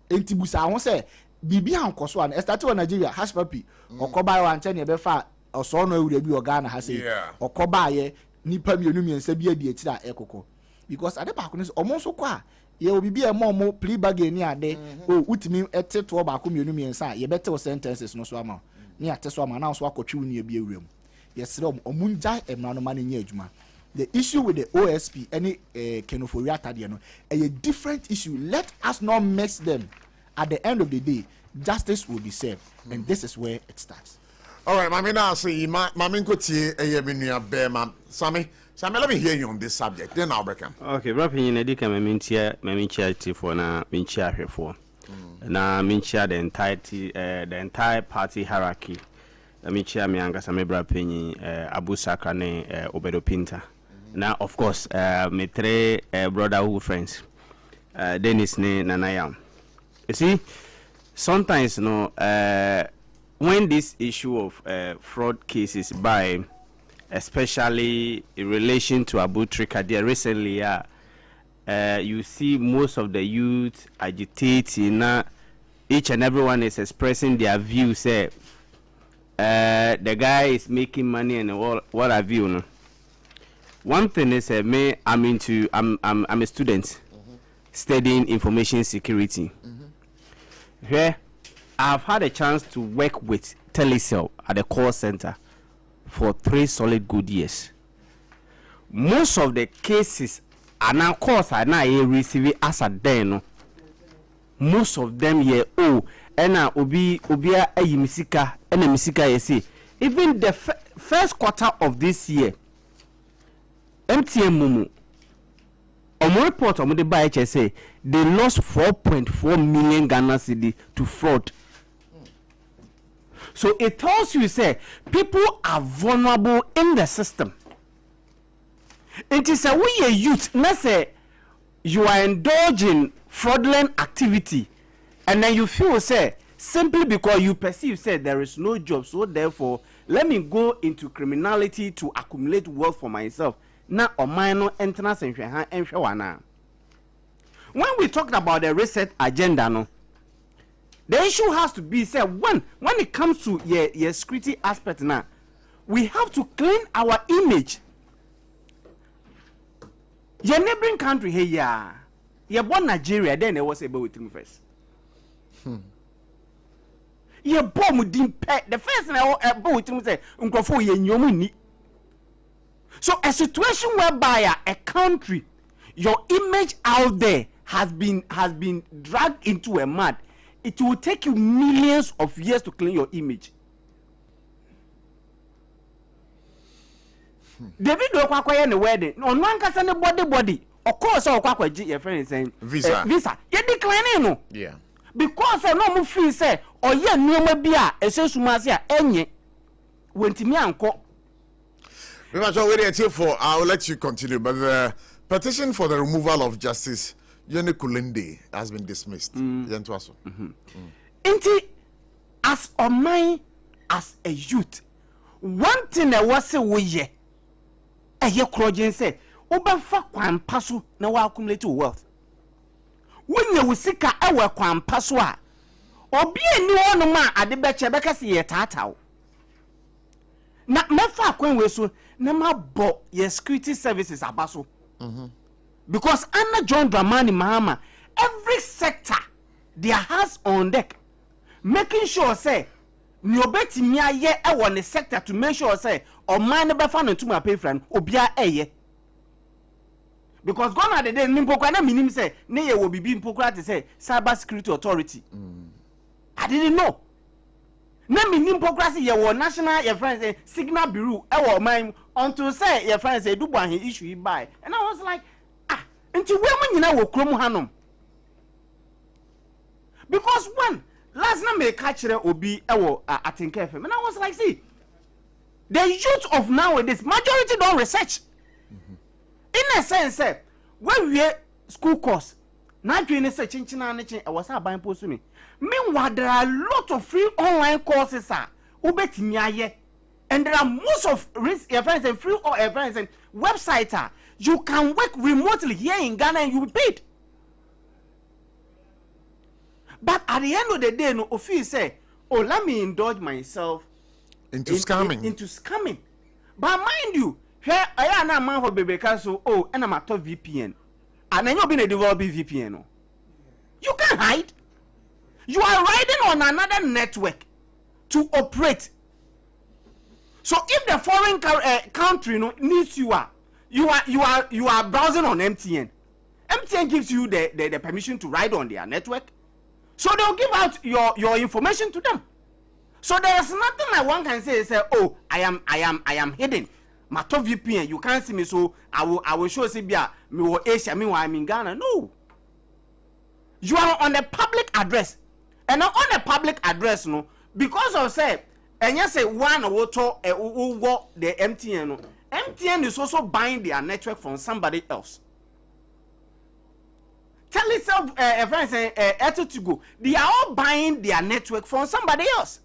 Entibusa ho say bibi ankoso an start to Nigeria hash papi okoba wa nche ne be fa oso no ewure bi o Ghana ha say okoba ye nipa mienu miensa bi adi akira ekoko. Because ade ba ko no omo so kwa ye obi bi e mo plea bargain ni ade o utimi ete to ba ko mienu miensa ye bete sentences no so ama ni ate so ama na so akotwe ni bi ewurem yes omunja emra no ma ni adwuma. The issue with the OSP any kenoforiata de no a different issue. Let us not mix them. At the end of the day, justice will be served, and this is where it starts.
All right, Mami, now say, Mami, go to a menu bear, Sammy, let me hear you on this subject. Then I'll break him.
Okay, rapping in a dick, I mean, charity for now, mean chair here for. Now, mean chair the entire party hierarchy. I mean, chair me, Angas, I'm a brapping, Abu Sakrane, Obedo Pinta. Now, of course, me three brotherhood friends, Dennis Ne Nanayam. You see, sometimes, when this issue of fraud cases by, especially in relation to ABOTCHIE Kadia recently, you see most of the youth agitating. Each and everyone is expressing their views. The guy is making money and what have you. No? One thing is, I'm a student studying information security. Where I've had a chance to work with Telecel at the call center for 3 solid good years. Most of the cases are now calls are now receiving as a den. Most of them and obia misika and misika you see. Even the first quarter of this year, MTN Mumu on report on the by HSA, they lost 4.4 million Ghana cedi to fraud. So it tells you, say, people are vulnerable in the system. It is a way youth, let's say, you are indulging fraudulent activity, and then you feel, say, simply because you perceive, say, there is no job, so therefore, let me go into criminality to accumulate wealth for myself. Now, or minor entrance and when we talked about the reset agenda, no. The issue has to be said when it comes to your security aspect now, we have to clean our image. Your neighboring country here, you're born Nigeria, then they was able with him first. You're born with him the first thing I born with him say, Uncrofo ye. So a situation whereby a country, your image out there has been dragged into a mud. It will take you millions of years to clean your image. David do kwakwa in the wedding. On one can send a body. Of course, our kwakwa your friend is saying visa. You decline no.
Yeah.
Because I know free say or yeah no bia a sumasia enye went me anko.
We must already until for I will let you continue, but the petition for the removal of Justice Yene Kulende has been dismissed.
As a mind, as a youth, one thing I was say we ye, a ye crojan say, Oba kwan pasu na wa accumulate wealth. When you seek a kwan paswa, or be a new one man at the beche because ye tatao. Na mefa kwan we so na ma bo ye security services abaso. Because Anna John Dramani Mahama, every sector, their hands on deck, making sure say, nyobeti miya ye ewa ne sector to make sure say, or man never found into my pay friend, obia ye. Because gone are the day, nimpokwa na minim say, ne ye will be impokwa to say, Cyber Security Authority. I didn't know. Na mimpokwa say, ye wa national, your friends say, Signal Bureau, ewa mine, until say, your friends say, do one he issue he buy. And I was like, until women will chrome hanum. Because one last night may catch there will be I think FM. And I was like, see, the youth of nowadays, majority don't research. In a sense, when we school course, not doing research I was buying post me. Meanwhile, there are a lot of free online courses and there are most of events and free or events and websites you can work remotely here in Ghana and you will be paid. But at the end of the day, no office say, oh, let me indulge myself
into scamming.
Into scamming. But mind you, here I am a man for baby castle, oh, and I'm a top VPN. And then you've been a developing VPN. No? You can't hide. You are riding on another network to operate. So if the foreign country needs you you are browsing on MTN. MTN gives you the permission to ride on their network. So they'll give out your information to them. So there is nothing like one can say, oh, I am hidden. My top VPN, you can't see me, so I will show Sibia, me or Asia, me I'm in Ghana. No. You are on a public address. And on a public address, no, because of say, and you say one or two the MTN, no. MTN is also buying their network from somebody else. Tell yourself, a friend saying, to go, they are all buying their network from somebody else.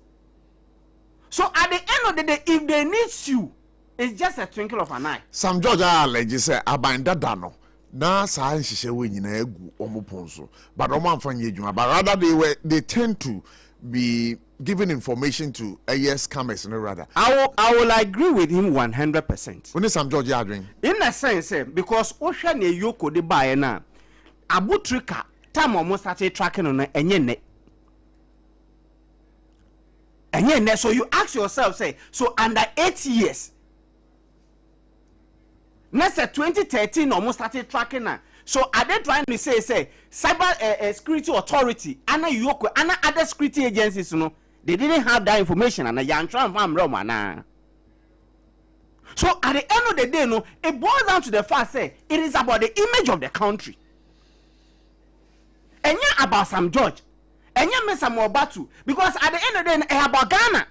So at the end of the day, if they need you, it's just a twinkle of an eye.
Some George allege say abanda dano na sa nhihye we nyina egu omoponso but omo amfanye adwuma but rather they tend to be giving information to scammers no rather.
I will agree with him 100%.
When some George adwin
in a sense because ohwe na yoko de bae na abotrika time almost started tracking on enye ne. So you ask yourself, say, so under 8 years, next 2013 almost started tracking now. So are they trying to say cyber security authority and other security agencies, you know, they didn't have that information and young Trump na. So at the end of the day, no, it boils down to the fact say it is about the image of the country. And yeah, about some George. And you miss some more battle because at the end of the day, about Ghana.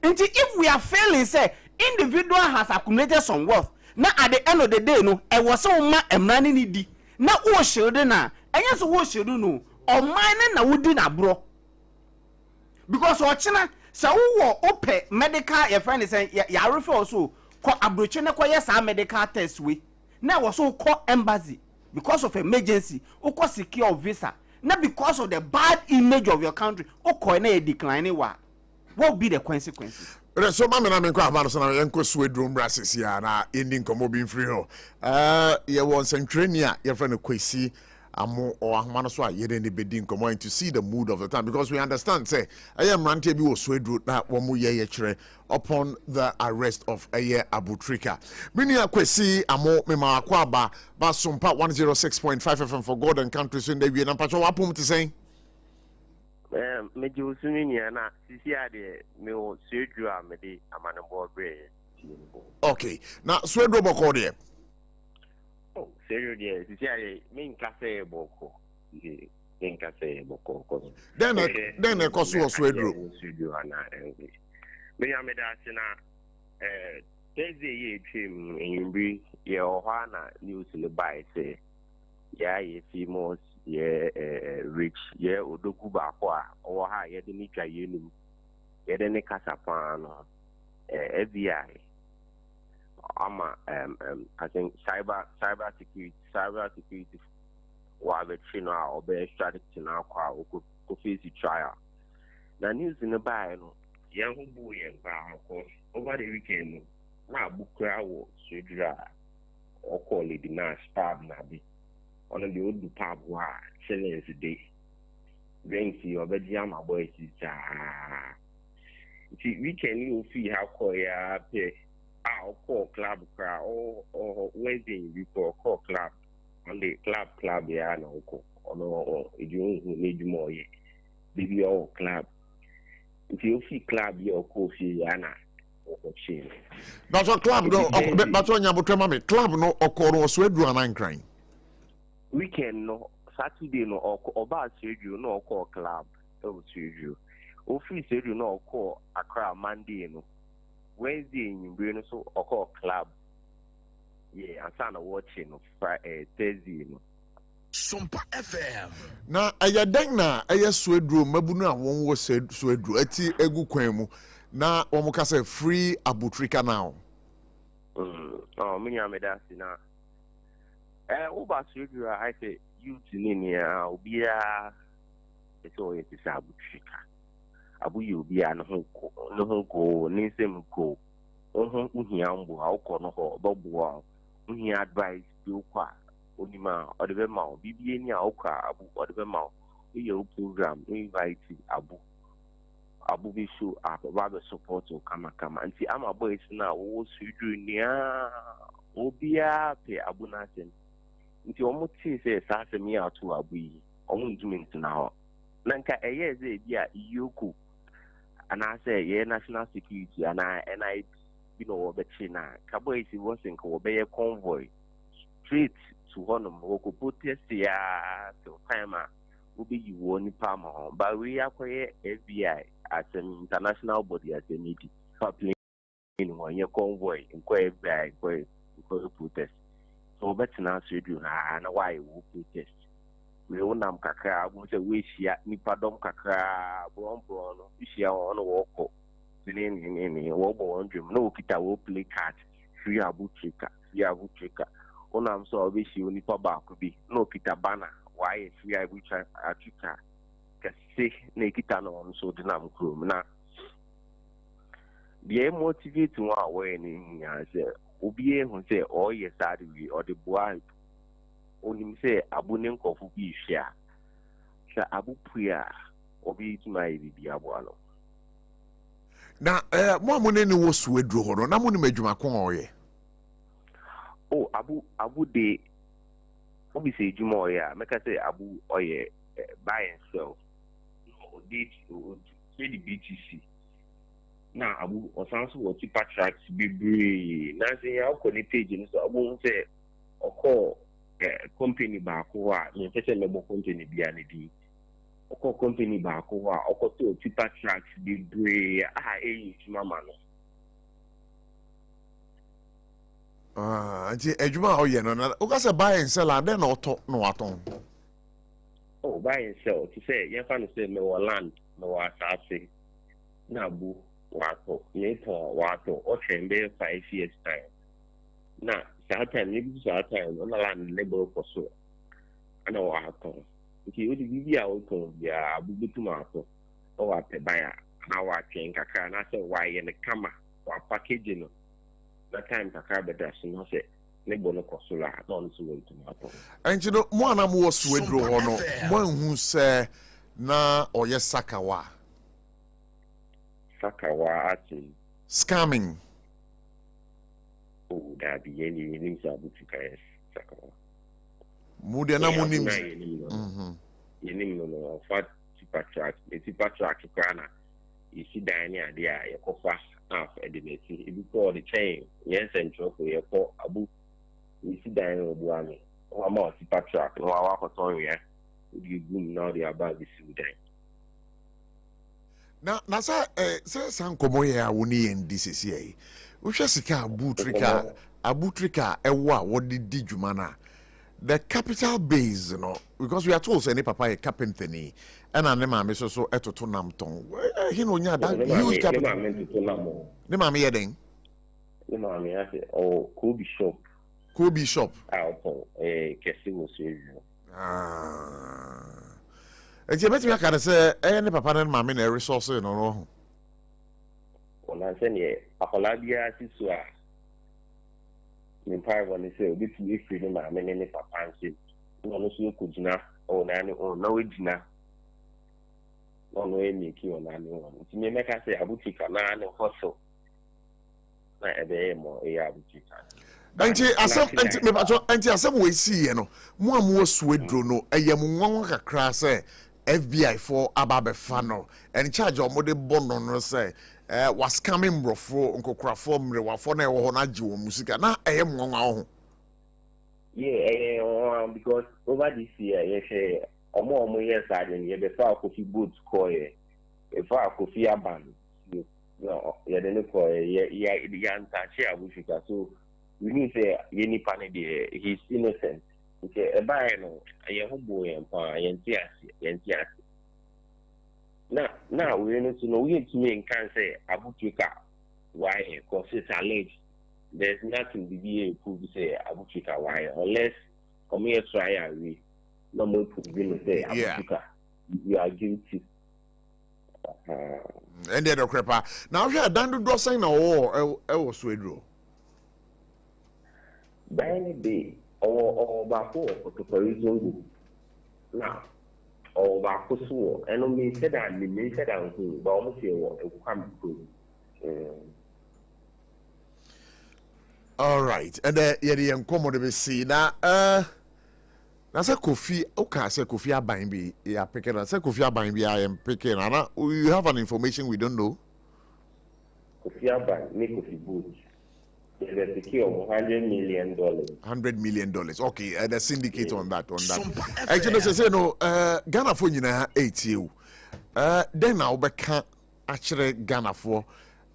Until if we are failing, say individual has accumulated some wealth. Now at the end of the day, no, I was so much a man in it. Now what should na? And yes, what should you know? Or mine na would na bro. Because what China, so who open medical your friend is saying ya refer also call abroach na kwa yes medical test we. Now was so call embassy because of emergency, or call secure visa. Not because of the bad image of your country. Or declining what will be the consequences?
So, Mamma, I'm in Quaman, and Uncle Swedroom Brasses, na Indian Comobi free. You want Centrania, your friend of Quasi, Amo or Manaswa, you didn't be being coming to see the mood of the time because we understand, say, I am Rantebi or Swedro that one more year upon the arrest of ABOTCHIE. Minia Quasi, Amo, Mema Kwaba, SOMPA 106.5 FM for God and countries in the Vietnam Patrol. What to say?
Meju Suminia, na Sisia, me or Swedro, Medi, Amanabo Bray.
Okay, now Swedro Bocodie.
Oh, serious, Sisia, main cafe boko. Then cafe boko.
Then a Cosu Swedro.
Me amedasina Thursday trim in bri ye ohana news in the by say ya ye females ye rich ye odoku ba kwa or ha ye de nika yenum ye de ne kasapano FBI ama I think cyber security wa be chino or be strategy na kwa ko face trial na news in the by no young boy and course over the weekend. Now, book crowd Swedra or call it the nice pub nabi on the old pub war selling a day. Renzi or Bedjama boys is weekend you see how call ya pay our call club crowd or Wednesday we call club on the club ya no or you need more yet. Baby all club. If you see club your coffee yana
that's a club no but on your club no or Swedro and I'm crying.
Weekend no Saturday no or bad studio no call club studio. Office studio no call Accra Monday no Wednesday in Brain so or call club. Yeah, and son watching Thursday no.
SOMPA FM. Na aya den na aya Swedro mabunu a won wo Swedro ati egu kwan mu na wo ka say free ABOTCHIE now.
Oh me nya me da si na. Wo ba Swedro I say youth ni ya obia eto ye ti ABOTCHIE. Abu you bia no ho go ni sem go. Ohun uhia mbo a ukọ no ho bobo a uhia advice bi ukwa Onima or the Bema, BBN Oka, Abu or the Bema, your program, invite Abu Bishu, rather support or come and see. I'm a boy now, also doing near Obia, pay Abu Nasen. If you almost say, Sasami out to Abu, almost doing now. Nanka a year, yeah, you could and I say yeah national security and I you know but China Cabo is wasn't obey a convoy straight to Honum who protest to time will be you only palm but we acquire FBI as an international body as a meeting in 1 year convoy in FBI protest. So better now so do and why we protest. We own them kakra, we say we share nipadom kakra, brown, share on a walk. In Wobo no kita will play card, free abutrika. On am so wish you nipa back be no kita banner, why free abutrika. Kasi nekita no so dinam krum na. The motivate one way in say Obi who say oh yes we or the boy only say abunen kofu bi share. Sa abu prayer obi to my bi abuano.
Na mo amone ni wo suedro ho no na mo ni madwuma ko oye.
Oh abu de obi say djuma oye make say abu oye buy and sell. No date the BTC. Na abu osanso wo tipa tracks bebre na say ya ko ni page ni so abu say oko company ba ko a me pese me bo company bia ne di oko company ba ko a oko to tipa tracks bebre mama no
anti ejuma oye no na o ka say buy and sell and then auto no aton
oh buy and sell to say you fan say me wo land me wo asase na abu wato wato o chembe 5 years time na time maybe time on land labor for so ana wato iki odi bibi a wato ya abubutu mato o wa pe baya na wa chen kakra na se wa ye ne kama wa package no na time kakra beda so no se labor no kosola na on so wonto mato
anti no mo ana mo suedro ho no mo hu se na oye sakawa
scamming. Oh, that be any names abutrika sakawa.
Mudia na munim.
No fat tipa track, the tipa track kana. You see Diana there, your cofa half edimeti. If you call the chain, yes and choco your po abu. You see Diana Obuami. Or more tipa track, no our Kotoria. You boom now they are about this Sudan.
Na sa san komo ye a woni en DCCA wo hwe sika abutrika ewo a wodi di dwuma na the capital base no because we are told say any papa a carpenter ni and ne ma me so etoto nam ton he no nya that huge capital ne ma me ye den
ne ma me ase o Kobe shop kesi wo so
Eje beti ya kan say ne papa na mama na resource no no.
Ona se ne akola bia siso a. Ni pai woni se obi ti free ni mama ne papa nse. No so ko gina o na ni o na we gina. No emi ki o na ni o. Ti me meka say abutika na ne hustle. Na ebe mo abutika.
Anti asem we see no. Mo amu suedro no eye mo nwanwa kakra say FBI for ababe fano and charge of mode bono no say was coming brofo nkokra form rewafo na ewo na ji wo musika na nwanwa ho
because over this year yes omo yes adin ye be fa kofi boat ko ye fa kofi aban no ye de ko ye ntachi abusika so we need say ye ni pane de he's innocent. Okay, a buy no, a humble empire, Yantias. Now we need to know we can say Abutrika. Why? Because it's alleged. There's nothing to be able to say Abutrika. Why? Unless come here try we no more to say Abutrika. You are guilty.
And the crepa. Now we are done to do something or else we draw.
By any day. Or bako to reason now or bako so and me said that me said that but almost here what come
all right and yeah the encomo de see na na say Kofi okay say Kofi Aban bi ya picking na say Kofi Aban bi I am picking and you have an information we don't know.
Kofi Aban make Kofi boot. They secure $100 million.
$100 million. Okay, the syndicate on that. Actually, say no. Ghana for nyina 80. Then now we can actually Ghana for,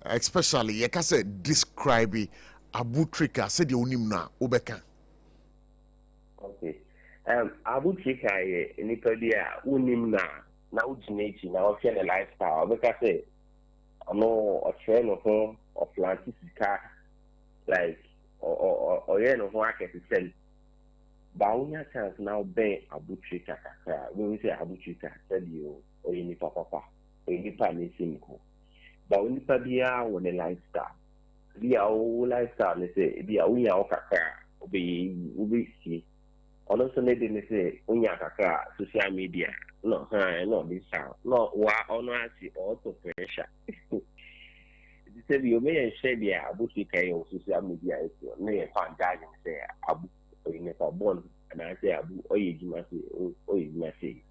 especially you can say describe Abutrika. Say the unim na ubeka.
Okay. Abutrika anybody unim na ujinechi na offer the lifestyle. Ubeka say, no a train of home of Lantisika. Like or you know what I can say. But when you chance now be Abutrika, when we say Abutrika, tell you or you need papa, or you need papa simple. But when you be on the lifestyle, be a lifestyle. They say be a we are kaka, be see. Also, they say when you kaka social media. No, no this sound. No, wa honor see also pressure. You may share the Abutrika on social media. May find that and say Abu in a born, and I say Abu or you must say.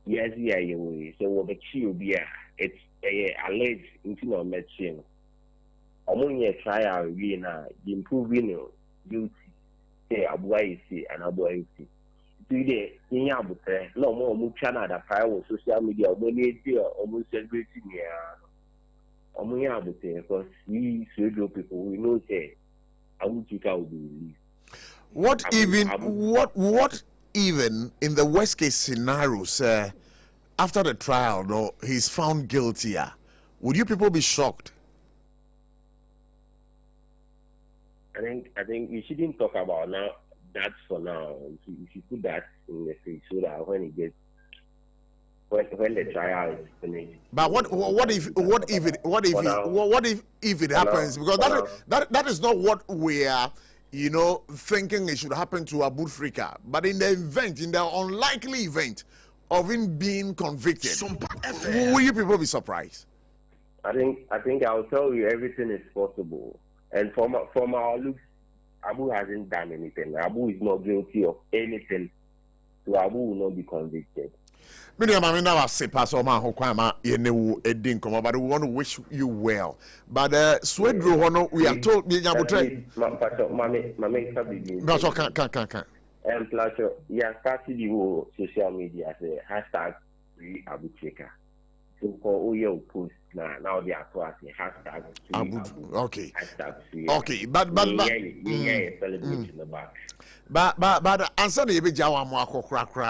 Yes, yeah, you so what the chill be it's a alleged internal medicine. Among your trial, we now improving duty. Say Abu I see and Abu I see. Today, in Abutre, no more Muchana that fire on social media, money almost celebrating here. Because we radio people, we know say Abutrika will be released. What even in the worst case scenario, sir, after the trial, though he's found guilty, would you people be shocked? I think we shouldn't talk about now that for now. If you put that in the face so that when it gets when the trial is finished.
But what if it happens? Because that is not what we are thinking it should happen to Abutrika. But in the unlikely event of him being convicted, will you people be surprised?
I think I'll tell you everything is possible. And from our looks, Abu hasn't done anything. Abu is not guilty of anything. So Abu will not be convicted.
But we want to wish you well. But Swedro, we are told can.
And plus, yeah, started the social media say hashtag free Abutrika. So for all post now they are posting hashtag free
okay.
Hashtag free.
Okay, but
celebration about.
But answer the Jawa Mwako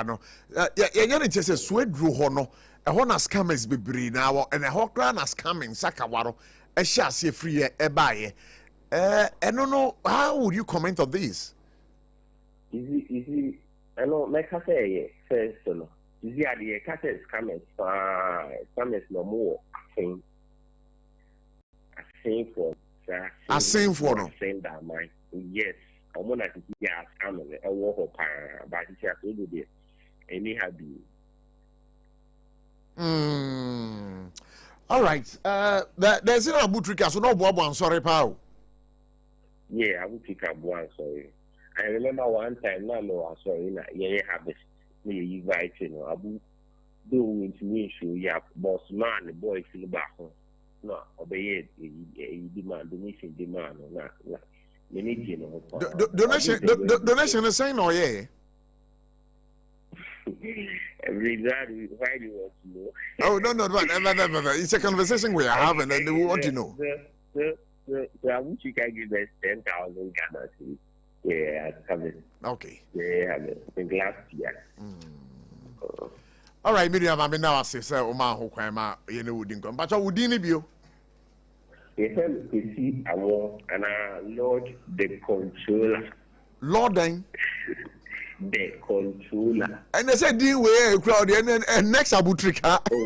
no. You just say Swedru Hono, a Hona scammers be breed now, and a Hokran is coming, Sakawaro, a chassis free a buy. I don't know, how would you comment on this?
Easy, I know, make her say, first, no. Easy, the cat is coming, scammers no more, I think for no. Saying that, my, yes. I'm going to see a war of power, but it's a little bit. And they have been.
All right. There's an Abutrika, so no Bob, I'm sorry, pal.
Yeah, Abutrika, one sorry. I remember one time, no, I'm sorry, yeah, have this. Me invite Abu doing to me, show ya, boss man, the boys in the back. No, obey it, demand, donation demand, or not.
Donation is saying, oh, yeah.
Exactly. Why do you want to know?
Oh, no. It's a conversation we are having, and we want to know.
So I wish you can give us 10,000 Ghana cedis. Yeah, coming.
Okay.
Yeah, in last year.
All right, Miriam, I mean, now I say, sir, Oma Hokwama, you know, wouldn't come. But I would need you.
Yes, see, I want, and Lord the controller.
Lord, then?
The controller.
And they said, deal with a crowd, and next Abutrika.
Oh,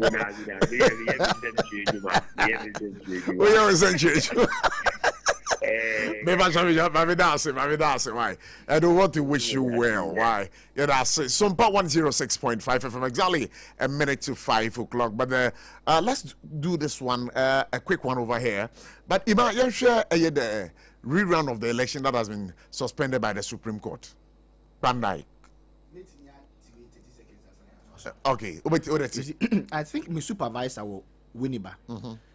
we are essentially. Maybe that's why. I don't want to wish you well. Why? Yeah, that's it. SOMPA 106.5 FM, exactly a minute to 5 o'clock. But let's do this one, a quick one over here. But Ima, you share the rerun of the election that has been suspended by the Supreme Court. Bandai. Okay.
I think my supervisor will Winneba.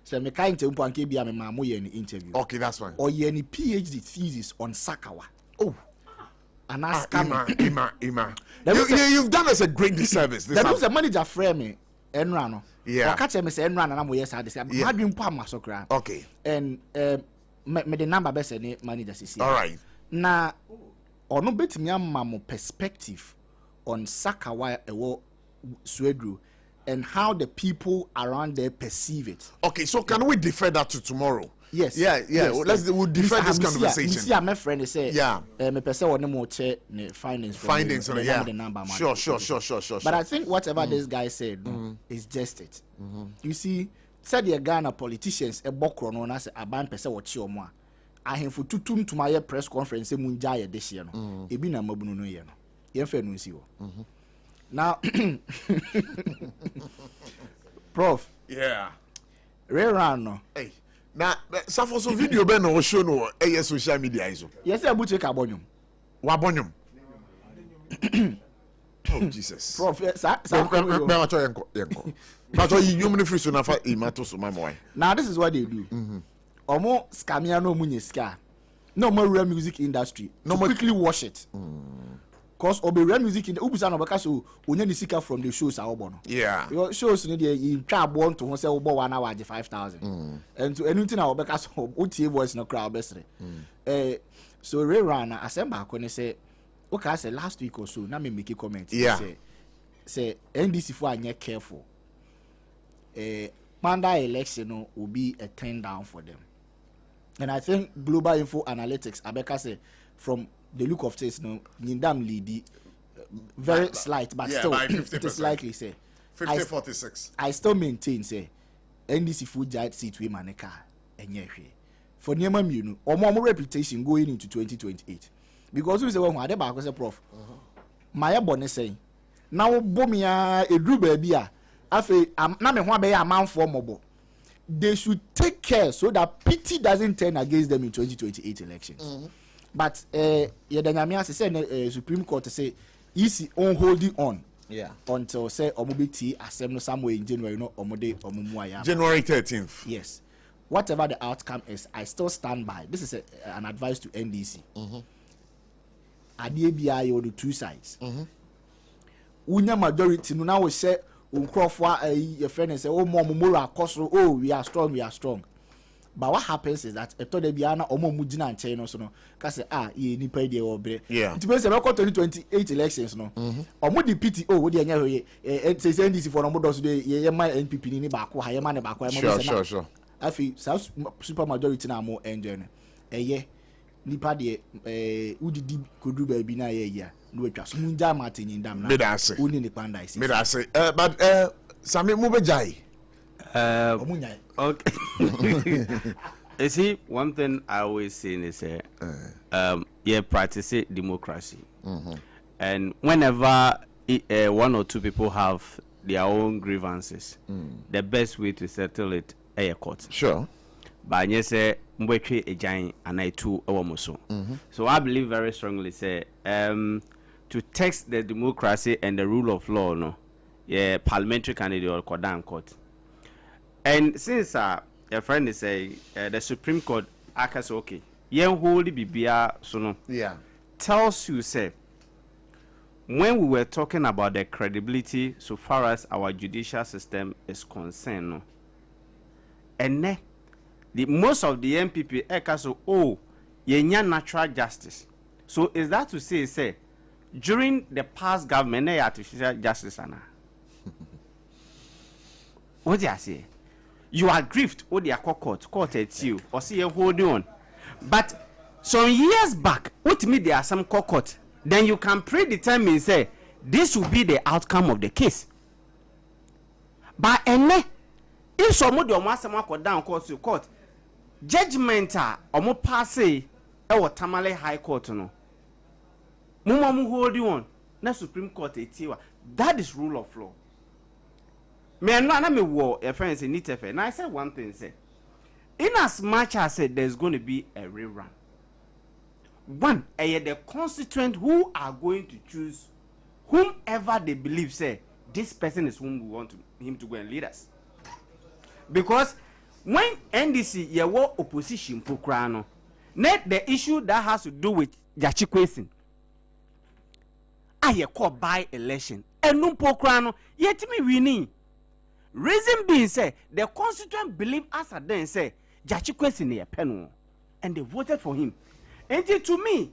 So me kind to umpanke be a mamu ye interview.
Okay, that's fine.
Or ye any PhD thesis on Sakawa.
Oh.
And ask Ima.
You've done us a great disservice.
There was a manager frame me Enrano.
Yeah.
I catch him say Enrano and I'm yes I say I been pam so cry.
Okay.
And me the number best any manager see.
All right.
Na or no bet me am perspective on Sakawa ewo Swedru and how the people around there perceive it.
Okay, so can we defer that to tomorrow?
Yes.
Yeah. We'll defer this conversation.
See, my friend say, me person want more check findings.
Findings, yeah.
The number,
Sure.
But I think whatever this guy said is just it. You see, said the Ghana politicians a bokro no na say aban person watch your mo. Ahemfo tutum to my press conference munja ye this year no. Ebi na mabunu no ye no. Ye fa no nsi wo. Now, Prof.
Yeah.
Rerano.
Hey. Now, Sarfo so video be no show no social media iso.
Yes, ABOTCHIE ka bonyum.
Wa bonyum. Oh Jesus.
Prof,
me wa cho yenko. But you human free so na fa imato so my boy.
Now this is what they do. Omo scamia no munye ska. No more real music industry. No more quickly wash it. Cause obe real music in the ubusa no beka so onye ni sika from the shows a obo no.
Yeah.
Your shows no dey you twa abo to ho say obo 1 hour 5,000. And to anything na obeka so otie voice no crowd besre. So Rerana asemba ko ne say okay say last week or so na me make a comment say NDC for anya careful. Manda election no will be a turn down for them. And I think Global Info Analytics abeka say from the look of things, no, Nindam lead very slight, but still it is likely say
50-46.
I still maintain say NDC food giant seat we maneka enye for Niema Munu or more reputation going into 2028 because we say one ade ba ko say Prof. My bonne say now bomia edru ba bia afi na me ho abe ya man for mobo. They should take care so that pity doesn't turn against them in 2028 elections. But Yedanyamia say Supreme Court say easy on holding on until say omobiti assembly somewhere in January no omode omumuaya.
January 13th.
Yes. Whatever the outcome is, I still stand by. This is an advice to NDC. Adiebi or the two sides. Unya majority no now we say uncrofwa your friend and say oh momura koso oh we are strong. But what happens is that eto de biana omo mujina nche no so no ka say ye nipa de obre it means say 2028 elections no omo di PTO wo de anya hoye say NDC for no do so de ye ma NPP ni ba ko ha ye ma ne ba ko
sure
afi super majority na mo enjoy no eye nipa de udidi kodu ba bi na ye ya no atwa so munja matin ndam na oni ni panda isi
me da say but sami mu bejai
okay. You see, one thing I always say is practice democracy. And whenever one or two people have their own grievances, the best way to settle it is a court.
Sure.
But I say mbetwe ejan anai tu ewomoso. So I believe very strongly say to test the democracy and the rule of law no, parliamentary candidate or court. And since your friend is saying the Supreme Court akas okay, yen hold bibia so no.
Yeah.
Tells you say when we were talking about the credibility so far as our judicial system is concerned, no. And the most of the MPP akas yenya natural justice. So is that to say during the past government artificial justice ana? What do you say? You are grieved or the court at you or see you holding on. But some years back, what me there are some court, then you can predetermine say this will be the outcome of the case. But if somebody or someone court down court, judgment or more passe or Tamale High Court no. Mumu holding on, na Supreme Court etiwa. That is rule of law. Me no me war a friend say need and I said one thing say in as much as said there's going to be a rerun. One, the constituent who are going to choose whomever they believe say this person is whom we want him to go and lead us. Because when NDC ye were opposition pokrano, net the issue that has to do with Jachikwesin. I call by election and no pokrano yet me winning. Reason being said, the constituent believe as a then say Jachikwesin a pen, and they voted for him. And to me,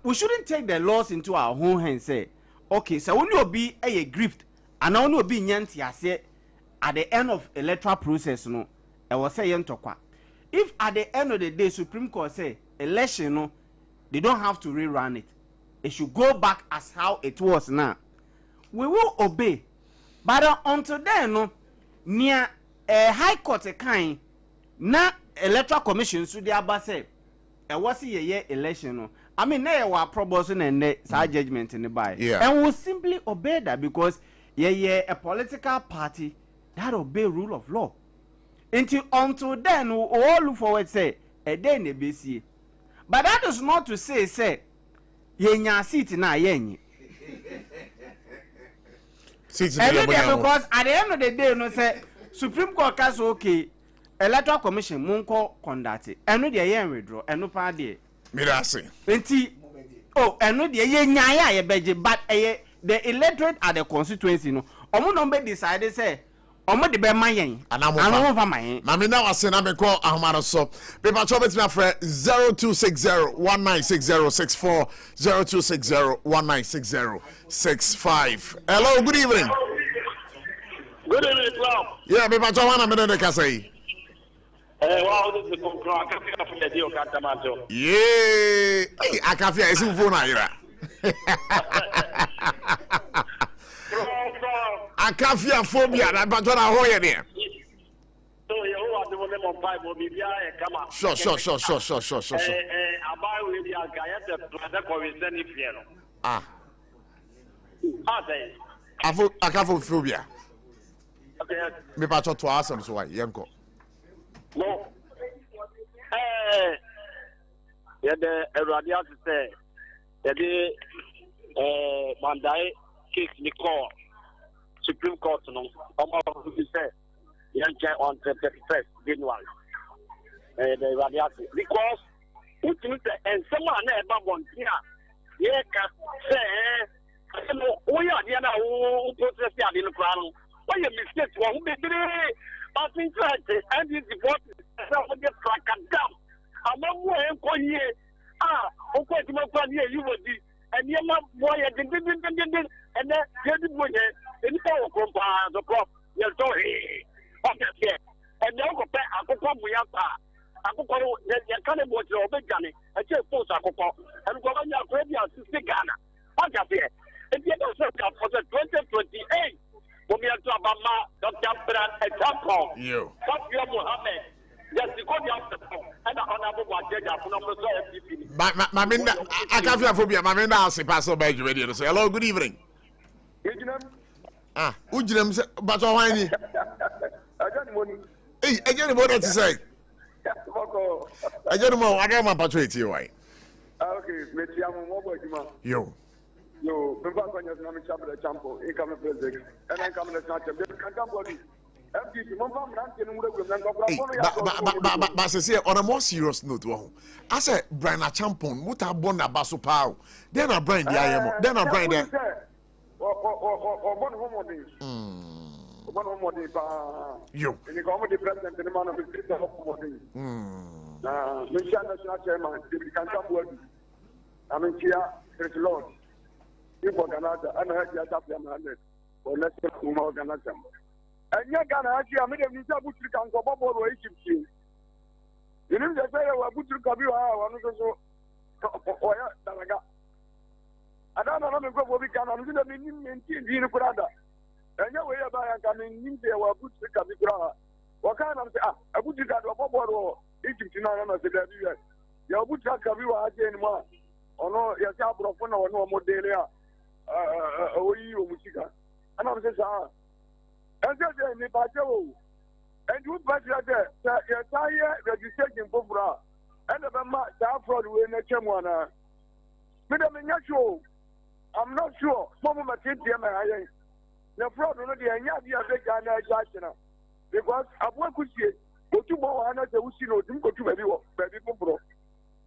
we shouldn't take the laws into our own hands. Say, okay, so when you be a grift, and I will be nyanti. I say at the end of electoral process, no, I was saying tokwa. If at the end of the day, Supreme Court say election, no, they don't have to rerun it. It should go back as how it was now. We will obey, but until then, no, near a high court a kind, na electoral commission so they are say. Was a election, no. I mean, there were proposition and side judgment in the by.
Yeah.
And we'll simply obey that because a political party that obey rule of law. Until then, we all look forward say a day in the BC. But that is not to say ye seat na ye. Because at the end of the day, no say Supreme Court has okay. Electoral Commission munko conduct it. Eno de ye withdraw. Eno pa de.
Me da say.
Enti eno de ye nyaya ye beje but the electorate at the constituency no. Omo no be decide say omo de be mayen. Anu fa mayen.
Na me na wase na me call ahomaro so. Paper chop it me afre 0260196064 0260196065. Hello, good evening.
Good evening, Prof.
Yeah, paper chop one minute ka say.
Wow, this is the deal, Catamato.
Yeah, I can't feel it's phone. I can't feel phobia, but what I hear there.
So, you are the one of Bible, Bibia, and come up.
Sure.
I buy with the Algayat, the Corisani piano.
Ah, I can't feel phobia.
Okay,
me patch to ask so why, Yanko.
No. The Radia to say, the Mandai case me call Supreme Court, no, who say, Yanka on the 31st, January. The Radia because and someone never wants here. Yeah, say, we are the other who protest in the crown. Why you mistake one be but in fact, and this is what just like a dam. I'm not going to of course, you will be, and you're not boy, and then, and then, and the PROF, you're sorry. And now go back, I go we have I go the kind of what you're big Johnny, I just post a couple, and go on your radio to Ghana. What you say? And you don't for the 2028. We are talking about Dr. Brad example.
You.
Dr. Mohammed. Yes, because you have to and honorable
I can't feel phobia. My man, I'll say, Pastor Benjamin radio to say, hello, good evening. Ah, Ujim, but why? Hey, I get what to say. I get more. I got my patriot here. Why?
Okay,
Yo.
Yo, the back on your name, Chapel Champo, income president, and I come to the church.
But say on a more serious note, I said, Brian Champon, what a bon abaso pow. Then I Brian the IMO, then I Brian there. You.
In the comedy president, the man of the Christian Homoding. National chairman, the Cantam. I'm in here, there's Lord. If Organizer, and I had your top man, or let's go to Organizer. And you're gonna actually, I made a new job, which you can go up or Egypt. You know, the very well, put to Kabila, one of those. I don't know what we can do. I mean, in Canada. And your way about coming in there, well, put to Kabila. What kind of I put you that or Egypt, you know, I'm not the day. You put Kabila again, or no, your job of one or no more daily. And I'm saying, and just in the Bajo, and you bet you there, your tire registration for Bra, and the Sarfo will not come one. Madam, I'm not sure. I'm not sure. Some of my kids,
na fraud no dey anya dia be Ghana agina because abwa kusie otu bo ana se usi no otu kotu baby popro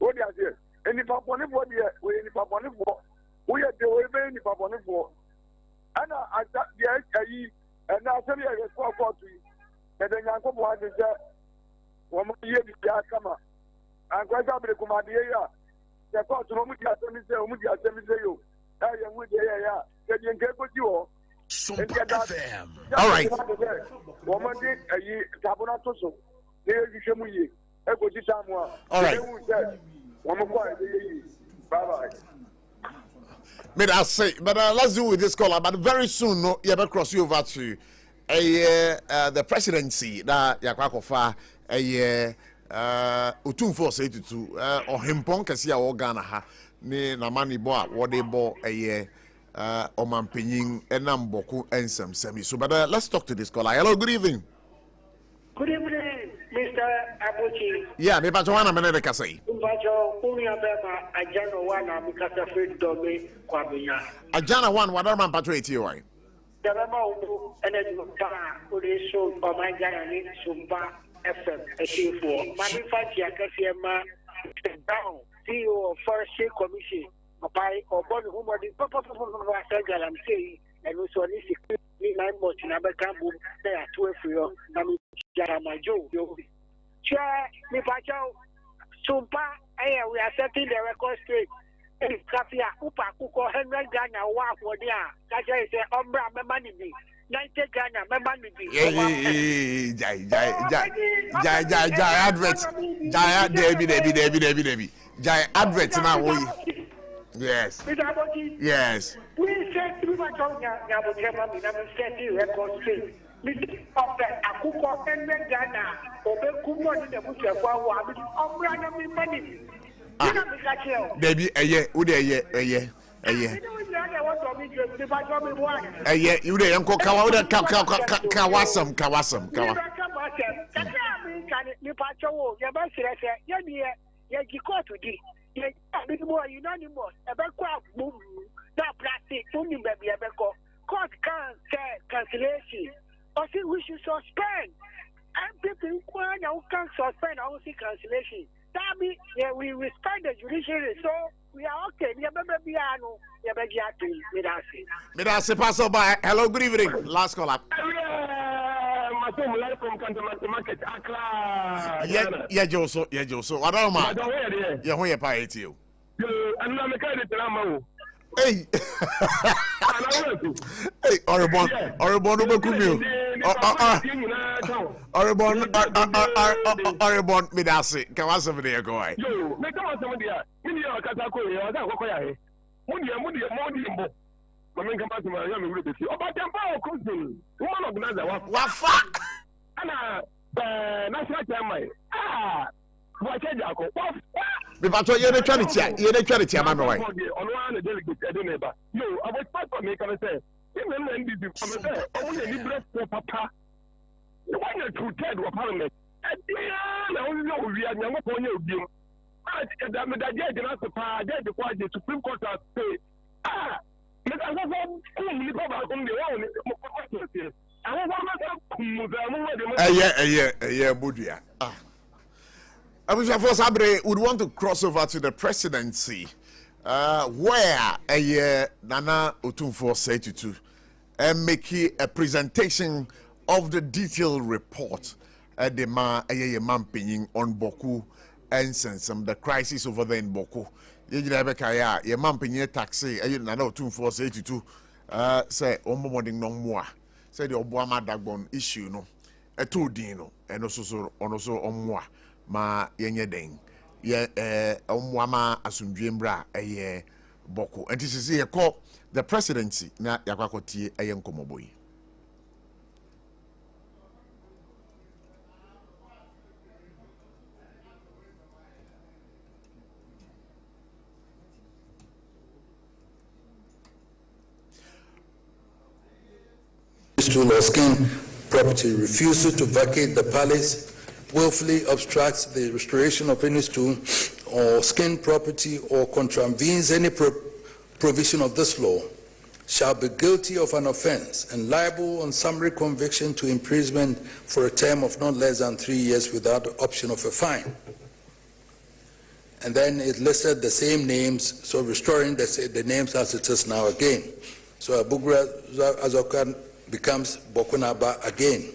o dia se eni paponi bo dia we eni paponi bo we de we be eni paponi bo ana asa dia ayi na asem ya report to yi na de nyanko bo ade se wo mo ye bi ya kama an kwa sa bre kuma de ya se ko to mo di asem se o mo di asem se yo ya mu de ya de nke ko ti wo
SOMPA FM. All right. All right.
Bye-bye.
May I say, but let's do with this caller. But very soon, no, you better cross you over to the presidency that Yakwakofa Utum Force 82 or Himpon Kasia or Ghana ha ne Namani Boa, what they bought Oman Pening Enam Boku and some semi. So, but let's talk to this caller. Hello, good evening.
Good evening, Mr. Abochi.
Yeah, me Pajoana Menede Kasei. Ajana one, what are my patriot here?
The Ramo Energy show for my Ghana SOMPA FM. Manufacturer Kasiama down, CEO of Forestry Commission. By or born whom are the papa I'm saying, and also at least 9 months in Abakambu, they are 12 for you. I mean, Jaramajo, Chair, Nipacho, SOMPA, we are setting the record straight. Kafia, Upa, Kuko, 100 Ghana, wow, what they are. Kaja is a Umbra, my money be 90 Ghana, my money be.
Jai advert. Jai advert now. Yes. Yes.
We said to my tongue, I'm setting record straight. Mr. Akuko, 100 Ghana, or Kumo in the bush of Wawa, Umbra, my money.
Baby, a year, you the uncle Kawasam.
Cancellation. I think we should suspend. And people who can suspend, I will see cancellation. Yeah, we respect the judiciary, so we are okay.
Medase pass by. Hello, good evening. Last call up. Yeah, Joso. What are you? Yeah, who you pay to you? Hey, Orebon, Orebon, Midasi, Kawasa, there going.
You make us some idea.
But you're the charity, I'm right.
No, I was part of me, can I say? Even when this is only breast for papa. The one that to tell what parliament. I only know we are never going to do. The judge and the power, the Supreme Court has said,
Budia. Sabre would want to cross over to the presidency, where Nana Otumfuo said to and make a presentation of the detailed report at the man on Boku and Sensum, the crisis over there in Boku. Ye man pinye taxi, Nana Otumfuo said to say morning no more. Say the Obama Dagbon issue no, a two dino, and also on moi. Ma yenye den ye omwama asundwembra boko and this is here call the presidency na yakwakotie nkomoboyi.
Or skin property, refusal to vacate the palace, willfully obstructs the restoration of any stone or skin property or contravenes any provision of this law, shall be guilty of an offense and liable on summary conviction to imprisonment for a term of not less than 3 years without the option of a fine. And then it listed the same names, so restoring the names as it is now again. So Abugra Azokan becomes Bokunaba again.